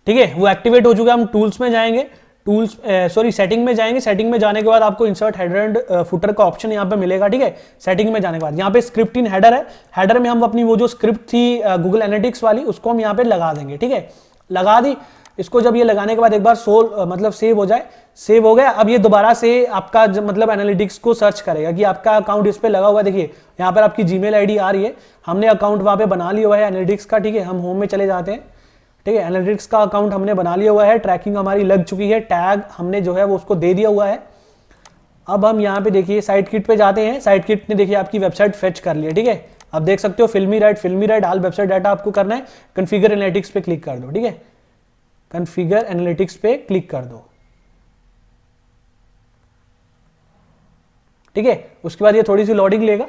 ठीक है, वो एक्टिवेट हो चुका है। हम टूल्स में जाएंगे, सेटिंग में जाएंगे। सेटिंग में जाने के बाद आपको इंसर्ट हेडर एंड फुटर का ऑप्शन यहाँ पे मिलेगा, ठीक है। सेटिंग में जाने के बाद यहाँ पे स्क्रिप्ट इन हेडर है। हेडर में हम अपनी वो जो स्क्रिप्ट थी गूगल एनालिटिक्स वाली, उसको हम यहाँ पे लगा देंगे, ठीक है। लगा दी। इसको जब ये लगाने के बाद एक बार मतलब सेव हो जाए, सेव हो गया। अब ये दोबारा से आपका मतलब एनालिटिक्स को सर्च करेगा कि आपका अकाउंट इस पे लगा हुआ है। देखिए यहाँ पर आपकी जीमेल आईडी आ रही है, हमने अकाउंट वहाँ पे बना लिया हुआ है एनालिटिक्स का, ठीक है। हम होम में चले जाते हैं, ठीक है। एनालिटिक्स का अकाउंट हमने बना लिया हुआ है, ट्रैकिंग हमारी लग चुकी है, टैग हमने जो है वो उसको दे दिया हुआ है। अब हम यहाँ पे देखिए साइट किट पे जाते हैं। साइट किट ने देखिए आपकी वेबसाइट फेच कर लिया, ठीक है। अब देख सकते हो फिल्मी राइट ऑल वेबसाइट डाटा आपको करना है। कॉन्फ़िगर एनालिटिक्स पे क्लिक कर दो, ठीक है। कॉन्फ़िगर एनालिटिक्स पे क्लिक कर दो, ठीक है। उसके बाद ये थोड़ी सी लोडिंग लेगा,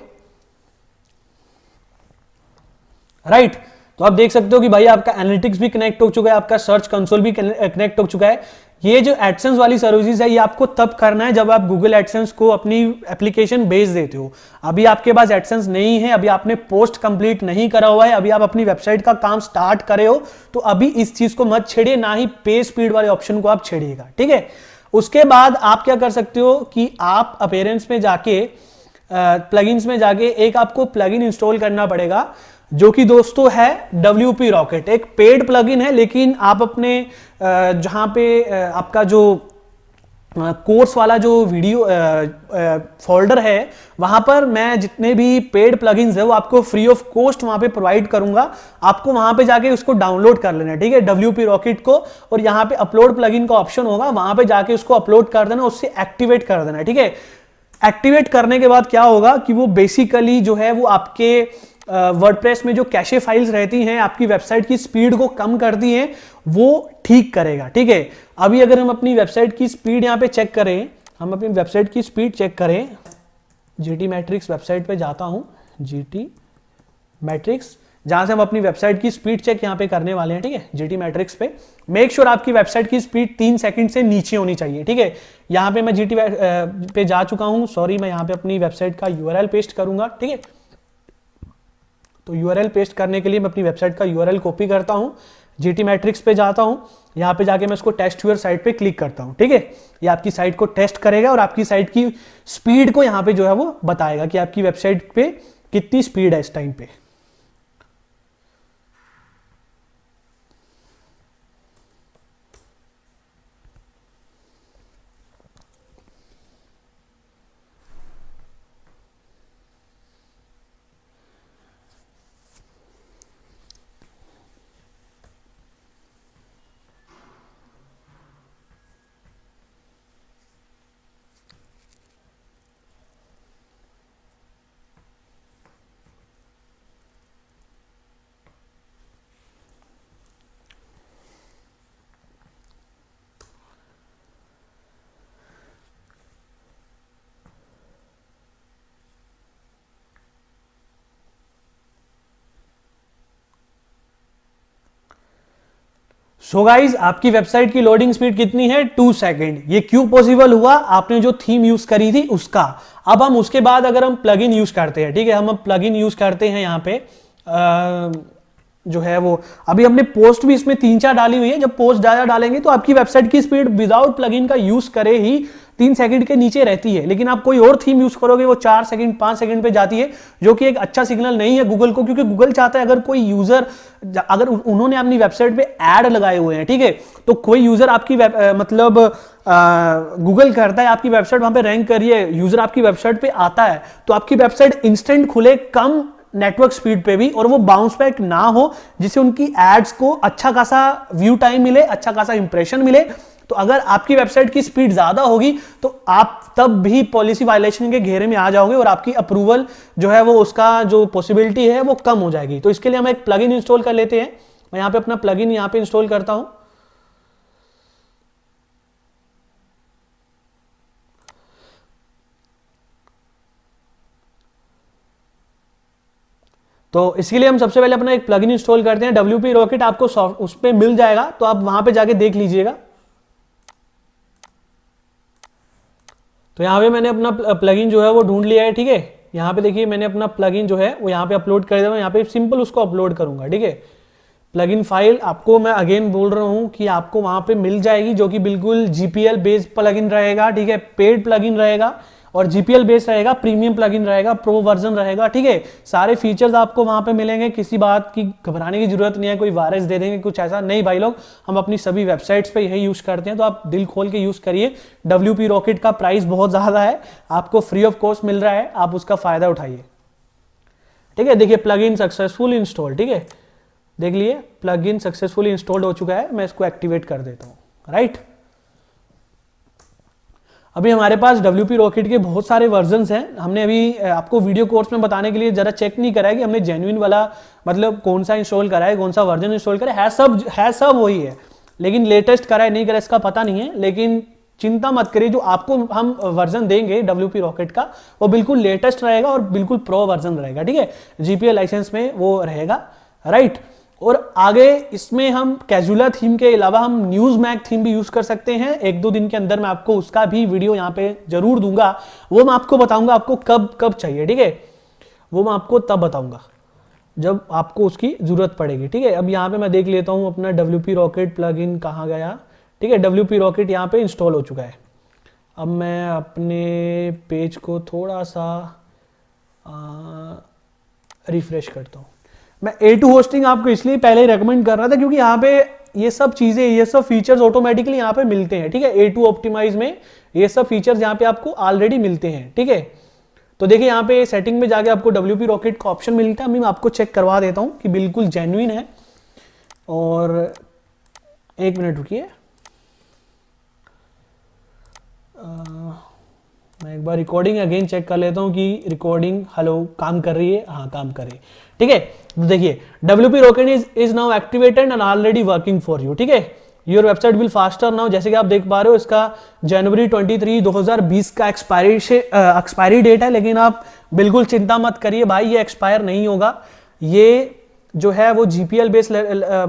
राइट। तो आप देख सकते हो कि भाई आपका एनालिटिक्स भी कनेक्ट हो चुका है, आपका सर्च कंसोल भी कनेक्ट हो चुका है। ये जो एडसेंस वाली सर्विसेज है, ये आपको तब करना है जब आप गूगल एडसेंस को अपनी एप्लीकेशन भेज देते हो। अभी आपके पास एडसेंस नहीं है, अभी आपने पोस्ट कंप्लीट नहीं करा हुआ है, अभी आप अपनी वेबसाइट का काम स्टार्ट करे हो, तो अभी इस चीज को मत छेड़िए, ना ही पे स्पीड वाले ऑप्शन को आप छेड़िएगा, ठीक है। उसके बाद आप क्या कर सकते हो कि आप अपीयरेंस में जाके प्लगइन्स में जाके एक आपको प्लगइन इंस्टॉल करना पड़ेगा, जो कि दोस्तों है WP रॉकेट। एक पेड प्लगइन है, लेकिन आप अपने जहां पे आपका जो कोर्स वाला जो वीडियो फोल्डर है, वहां पर मैं जितने भी पेड प्लगइन्स है वो आपको फ्री ऑफ कॉस्ट वहां पे प्रोवाइड करूंगा। आपको वहां पे जाके उसको डाउनलोड कर लेना है, ठीक है, WP रॉकेट को। और यहाँ पे अपलोड प्लगइन का ऑप्शन होगा, वहां पे जाके उसको अपलोड कर देना, उससे एक्टिवेट कर देना है, ठीक है। एक्टिवेट करने के बाद क्या होगा कि वो बेसिकली जो है वो आपके वर्डप्रेस में जो कैशे फाइल्स रहती हैं, आपकी वेबसाइट की स्पीड को कम करती हैं, वो ठीक करेगा। ठीक है, अभी अगर हम अपनी वेबसाइट की स्पीड यहां पे चेक करें, हम अपनी वेबसाइट की स्पीड चेक करें, जीटी मैट्रिक्स वेबसाइट पे जाता हूं, जीटी मैट्रिक्स, जहां से हम अपनी वेबसाइट की स्पीड चेक यहां पे करने वाले हैं। ठीक है, जीटी मैट्रिक्स पे मेक श्योर आपकी वेबसाइट की स्पीड 3 सेकंड से नीचे होनी चाहिए। ठीक है, यहां पे मैं जीटी पे जा चुका हूं, सॉरी, मैं यहां पे अपनी वेबसाइट का यूआरएल पेस्ट करूंगा। ठीक है, तो यूआरएल पेस्ट करने के लिए मैं अपनी वेबसाइट का यूआरएल कॉपी करता हूं, जीटी मैट्रिक्स पे जाता हूं, यहां पे जाके मैं इसको टेस्ट यूर साइट पे क्लिक करता हूं। ठीक है, ये आपकी साइट को टेस्ट करेगा और आपकी साइट की स्पीड को यहां पे जो है वो बताएगा कि आपकी वेबसाइट पे कितनी स्पीड है इस टाइम पे। सो गाइज, आपकी वेबसाइट की लोडिंग स्पीड कितनी है? 2 सेकंड। ये क्यों पॉसिबल हुआ? आपने जो थीम यूज करी थी उसका। अब हम उसके बाद अगर हम प्लगइन यूज करते हैं, ठीक है, हम प्लगइन यूज करते हैं यहां पे जो है वो, अभी हमने पोस्ट भी इसमें 3-4 डाली हुई है। जब पोस्ट ज्यादा डालेंगे तो आपकी वेबसाइट की स्पीड विदाउट प्लगइन का यूज करे ही 3 सेकंड के नीचे रहती है, लेकिन आप कोई और थीम यूज करोगे वो 4 सेकंड 5 सेकंड पे जाती है, जो कि एक अच्छा सिग्नल नहीं है गूगल को, क्योंकि गूगल चाहता है अगर कोई यूजर, अगर उन्होंने अपनी वेबसाइट पे ऐड लगाए हुए हैं, ठीक है, तो कोई यूजर आपकी मतलब गूगल करता है आपकी वेबसाइट वहां पे रैंक करिए, यूजर आपकी वेबसाइट पे आता है तो आपकी वेबसाइट इंस्टेंट खुले कम नेटवर्क स्पीड पे भी, और वो बाउंस बैक ना हो, जिससे उनकी एड्स को अच्छा खासा व्यू टाइम मिले, अच्छा खासा इंप्रेशन मिले। तो अगर आपकी वेबसाइट की स्पीड ज्यादा होगी तो आप तब भी पॉलिसी वायलेशन के घेरे में आ जाओगे और आपकी अप्रूवल जो है वो, उसका जो पॉसिबिलिटी है वो कम हो जाएगी। तो इसके लिए हम एक प्लगइन इंस्टॉल कर लेते हैं। मैं यहां पे अपना प्लगइन यहां पे इंस्टॉल करता हूं। तो इसके लिए हम सबसे पहले अपना एक प्लगइन इंस्टॉल करते हैं। WP रॉकेट आपको उस पर मिल जाएगा, तो आप वहां पे जाके देख लीजिएगा। तो यहाँ पे मैंने अपना प्लगइन जो है वो ढूंढ लिया है। ठीक है, यहाँ पे देखिए मैंने अपना प्लगइन जो है वो यहाँ पे अपलोड कर दिया हूँ। यहाँ पे सिंपल उसको अपलोड करूंगा। ठीक है, प्लगइन फाइल आपको मैं अगेन बोल रहा हूँ कि आपको वहां पे मिल जाएगी, जो कि बिल्कुल GPL बेस्ड प्लगइन रहेगा। ठीक है, पेड प्लगइन रहेगा और GPL बेस्ड रहेगा, प्रीमियम प्लगइन रहेगा, प्रो वर्जन रहेगा। ठीक है, सारे फीचर्स आपको वहां पे मिलेंगे, किसी बात की घबराने की जरूरत नहीं है, कोई वायरस दे देंगे कुछ ऐसा नहीं भाई लोग, हम अपनी सभी वेबसाइट्स पे यही यूज करते हैं, तो आप दिल खोल के यूज करिए। WP रॉकेट का प्राइस बहुत ज्यादा है, आपको फ्री ऑफ कॉस्ट मिल रहा है, आप उसका फायदा उठाइए। ठीक है, देखिए प्लगइन सक्सेसफुल इंस्टॉल। ठीक है, देख लिए प्लगइन सक्सेसफुली इंस्टॉल्ड हो चुका है। मैं इसको एक्टिवेट कर देता हूं। राइट, अभी हमारे पास WP रॉकेट के बहुत सारे वर्जन्स हैं। हमने अभी आपको वीडियो कोर्स में बताने के लिए जरा चेक नहीं करा है कि हमने जेन्युइन वाला मतलब कौन सा इंस्टॉल करा है, कौन सा वर्जन इंस्टॉल करा है सब वही है, लेकिन लेटेस्ट करा है नहीं करा इसका पता नहीं है। लेकिन चिंता मत करिए, जो आपको हम वर्जन देंगे WP रॉकेट का वो बिल्कुल लेटेस्ट रहेगा और बिल्कुल प्रो वर्जन रहेगा। ठीक है, GPL लाइसेंस में वो रहेगा। राइट, और आगे इसमें हम कैजुअल थीम के अलावा हम न्यूज मैग थीम भी यूज कर सकते हैं। 1-2 दिन के अंदर मैं आपको उसका भी वीडियो यहाँ पे जरूर दूंगा, वो मैं आपको बताऊंगा आपको कब कब चाहिए। ठीक है, वो मैं आपको तब बताऊंगा जब आपको उसकी जरूरत पड़ेगी। ठीक है, अब यहाँ पे मैं देख लेता हूँ अपना WP रॉकेट प्लगइन कहाँ गया। ठीक है, WP रॉकेट यहाँ पे इंस्टॉल हो चुका है। अब मैं अपने पेज को थोड़ा सा रिफ्रेश करता हूँ। मैं A2 होस्टिंग आपको इसलिए पहले ही रेकमेंड कर रहा था क्योंकि यहाँ पे ये सब चीजें, ये सब फीचर्स ऑटोमेटिकली यहाँ पे मिलते हैं। ठीक है, A2 ऑप्टिमाइज में ये सब फीचर्स यहाँ पे आपको ऑलरेडी मिलते हैं। ठीक है, तो देखिए यहाँ पे सेटिंग में जाके आपको WP रॉकेट का ऑप्शन मिलता है। मैं आपको चेक करवा देता हूँ कि बिल्कुल जेन्युइन है। और 1 मिनट रुकिए, मैं मैं एक बार रिकॉर्डिंग अगेन चेक कर लेता हूं कि रिकॉर्डिंग हेलो काम कर रही है। हाँ काम कर रही है, ठीक है। तो देखिए WP Rocket is now activated and already working for you, ठीक है। Your website will faster now, जैसे कि आप देख पा रहे हो इसका जनवरी 23 2020 का एक्सपायरी डेट है, लेकिन आप बिल्कुल चिंता मत करिए भाई, ये एक्सपायर नहीं होगा। ये जो है वो GPL बेस्ड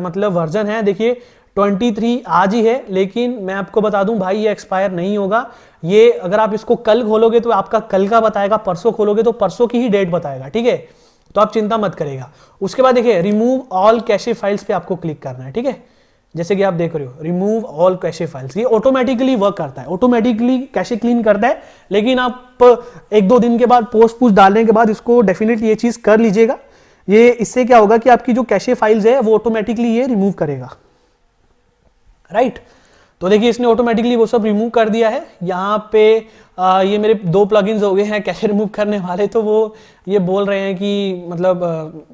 मतलब वर्जन है। देखिए 23 आज ही है, लेकिन मैं आपको बता दूं भाई ये एक्सपायर नहीं होगा। ये अगर आप इसको कल खोलोगे तो आपका कल का बताएगा, परसों खोलोगे तो परसों की ही डेट बताएगा, ठीक है। तो आप चिंता मत करिएगा। उसके बाद देखिए रिमूव ऑल कैशे फाइल्स पे आपको क्लिक करना है, ठीक है। जैसे कि आप देख रहे हो रिमूव ऑल कैशे फाइल्स, ये ऑटोमेटिकली वर्क करता है, ऑटोमेटिकली कैशे क्लीन करता है। लेकिन आप एक दो दिन के बाद पोस्ट पुश डालने के बाद इसको डेफिनेटली ये चीज कर लीजिएगा। ये इससे क्या होगा कि आपकी जो कैशे फाइल्स है वो ऑटोमेटिकली ये रिमूव करेगा, राइट। तो देखिए इसने ऑटोमेटिकली वो सब रिमूव कर दिया है। यहाँ पे ये मेरे 2 प्लगइन्स हो गए हैं कैशे रिमूव करने वाले, तो वो ये बोल रहे हैं कि मतलब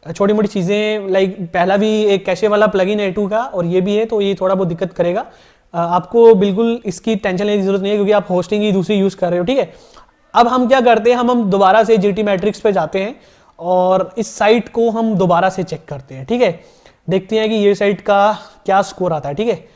छोटी मोटी चीज़ें लाइक पहला भी एक कैशे वाला प्लगइन है A2 का और ये भी है, तो ये थोड़ा बहुत दिक्कत करेगा। आपको बिल्कुल इसकी टेंशन लेने की जरूरत नहीं है क्योंकि आप होस्टिंग ही दूसरी यूज़ कर रहे हो, ठीक है। अब हम क्या करते हैं, हम दोबारा से GT मैट्रिक्स पे जाते हैं और इस साइट को हम दोबारा से चेक करते हैं, ठीक है। देखते हैं कि ये साइट का क्या स्कोर आता है, ठीक है।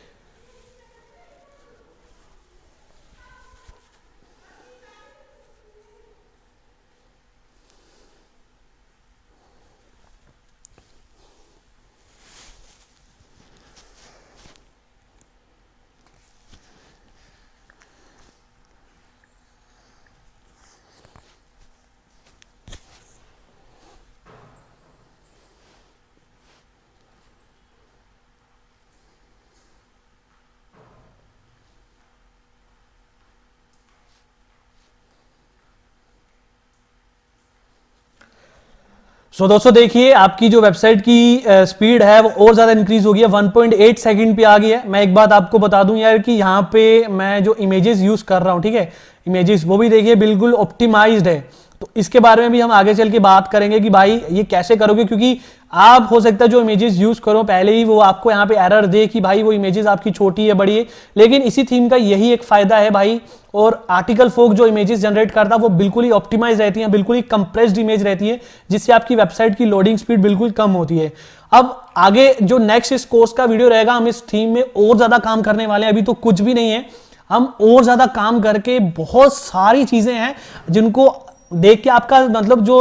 दोस्तों देखिए आपकी जो वेबसाइट की स्पीड है वो और ज्यादा इंक्रीज हो गई है, 1.8 सेकंड पे आ गई है। मैं एक बात आपको बता दूं यार कि यहाँ पे मैं जो इमेजेस यूज कर रहा हूँ, ठीक है, इमेजेस वो भी देखिए बिल्कुल ऑप्टिमाइज्ड है। तो इसके बारे में भी हम आगे चल के बात करेंगे कि भाई ये कैसे करोगे, क्योंकि आप हो सकता है जो इमेजेस यूज करो पहले ही वो आपको यहाँ पे एरर दे कि भाई वो इमेजेस आपकी छोटी है बड़ी है, लेकिन इसी थीम का यही एक फायदा है भाई। और आर्टिकल फोक जो इमेजेस जनरेट करता है वो बिल्कुल ही ऑप्टिमाइज रहती है, बिल्कुल ही कंप्रेस्ड इमेज रहती है, जिससे आपकी वेबसाइट की लोडिंग स्पीड बिल्कुल कम होती है। अब आगे जो नेक्स्ट इस कोर्स का वीडियो रहेगा, हम इस थीम में और ज्यादा काम करने वाले हैं। अभी तो कुछ भी नहीं है, हम और ज्यादा काम करके बहुत सारी चीजें हैं जिनको देख के आपका मतलब जो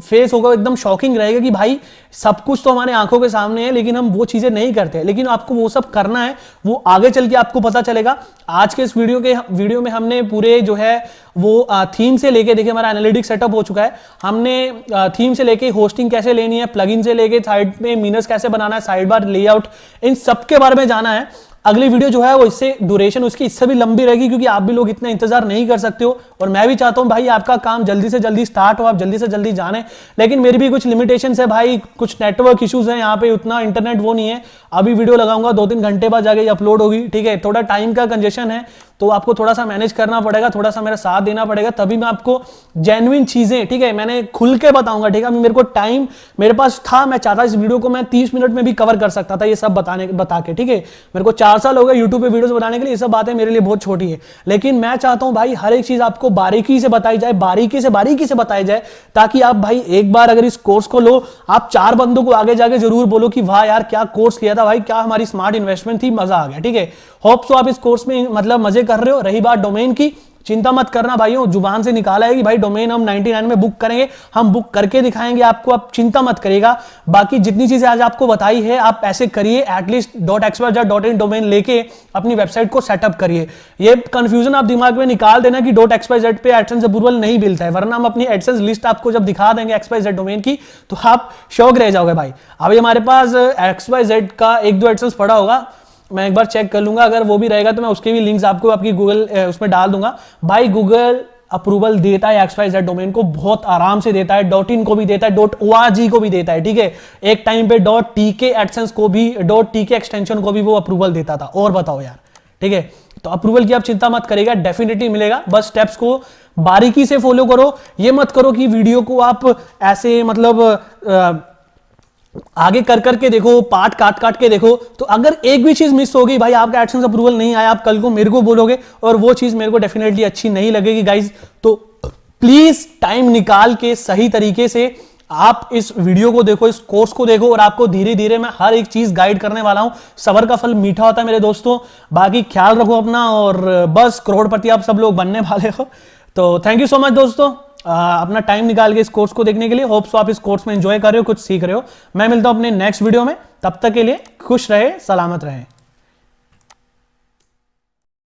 फेस होगा एकदम शॉकिंग रहेगा कि भाई सब कुछ तो हमारे आंखों के सामने है लेकिन हम वो चीजें नहीं करते, लेकिन आपको वो सब करना है, वो आगे चल के आपको पता चलेगा। आज के इस वीडियो में हमने पूरे जो है वो थीम से लेके, देखिए हमारा एनालिटिक्स सेटअप हो चुका है, हमने थीम से लेके होस्टिंग कैसे लेनी है, प्लगइन से लेके साइड में मिनर्स कैसे बनाना है, साइड बार लेआउट, इन सब के बारे में जाना है। अगली वीडियो जो है वो इससे ड्यूरेशन उसकी इससे भी लंबी रहेगी क्योंकि आप भी लोग इतना इंतजार नहीं कर सकते हो और मैं भी चाहता हूं भाई आपका काम जल्दी से जल्दी स्टार्ट हो, आप जल्दी से जल्दी जाने, लेकिन मेरी भी कुछ लिमिटेशंस है भाई, कुछ नेटवर्क इश्यूज हैं, यहाँ पे उतना इंटरनेट वो नहीं है। अभी वीडियो लगाऊंगा 2-3 घंटे बाद जाके अपलोड होगी, ठीक है, थोड़ा टाइम का कंजेशन है तो आपको थोड़ा सा मैनेज करना पड़ेगा, थोड़ा सा मेरा साथ देना पड़ेगा, तभी मैं आपको जेन्युइन चीजें, ठीक है, मैंने खुल के बताऊंगा, ठीक है। मेरे को टाइम मेरे पास था, मैं चाहता इस वीडियो को मैं 30 मिनट में भी कवर कर सकता था ये सब बता के, ठीक है। मेरे को 4 साल हो गए यूट्यूब पे वीडियोस बनाने के लिए, ये सब बातें मेरे लिए बहुत छोटी है, लेकिन मैं चाहता हूं भाई हर एक चीज आपको बारीकी से बताई जाए, बारीकी से बताई जाए, ताकि आप भाई एक बार अगर इस कोर्स को लो, आप 4 बंदों को आगे जाके जरूर बोलो कि वाह यार क्या कोर्स किया था भाई, क्या हमारी स्मार्ट इन्वेस्टमेंट थी, मजा आ गया, ठीक है। होप सो आप इस कोर्स में मतलब मजे कर रहे हो। रही बात डोमेन की, चिंता मत करना भाइयों, जुबान से निकाला है कि भाई डोमेन हम 99 में बुक करेंगे, हम बुक करके दिखाएंगे आपको, आप चिंता मत करिएगा। बाकी जितनी चीजें आज आपको बताई है आप ऐसे करिए, एटलीस्ट .xyz.in डोमेन लेके अपनी वेबसाइट को सेटअप करिए। ये कंफ्यूजन आप दिमाग में निकाल देना कि .xyz पे एडसेंस अप्रूवल नहीं मिलता है, वरना हम अपनी एडसेंस लिस्ट आपको जब दिखा देंगे XYZ डोमेन की तो आप शौक रह जाओगे भाई। अभी हमारे पास XYZ का 1-2 एडसेंस पड़ा होगा, मैं एक बार चेक कर लूंगा, अगर वो भी रहेगा तो मैं उसके भी लिंक्स आपको आपकी गूगल उसमें डाल दूंगा। भाई गूगल अप्रूवल देता है XYZ डोमेन को, बहुत आराम से देता है, .in को भी देता है, .org को भी देता है, ठीक है। एक टाइम पे .tk एडसेंस को भी, .tk एक्सटेंशन को भी वो अप्रूवल देता था। और बताओ यार, ठीक है। तो अप्रूवल की आप चिंता मत करेगा, डेफिनेटली मिलेगा, बस स्टेप्स को बारीकी से फॉलो करो। ये मत करो कि वीडियो को आप ऐसे मतलब आगे कर करके देखो, पार्ट काट काट के देखो, तो अगर एक भी चीज मिस होगी भाई, आपका एडसेंस अप्रूवल नहीं आया, आप कल को मेरे को बोलोगे और वो चीज मेरे को डेफिनेटली अच्छी नहीं लगेगी गाइज। तो प्लीज टाइम निकाल के सही तरीके से आप इस वीडियो को देखो, इस कोर्स को देखो, और आपको धीरे धीरे मैं हर एक चीज गाइड करने वाला हूं। सबर का फल मीठा होता है मेरे दोस्तों। बाकी ख्याल रखो अपना, और बस करोड़पति आप सब लोग बनने वाले हो। तो थैंक यू सो मच दोस्तों, अपना टाइम निकाल के इस कोर्स को देखने के लिए। होप सो आप इस कोर्स में एंजॉय कर रहे हो, कुछ सीख रहे हो। मैं मिलता हूं अपने नेक्स्ट वीडियो में, तब तक के लिए खुश रहे, सलामत रहे।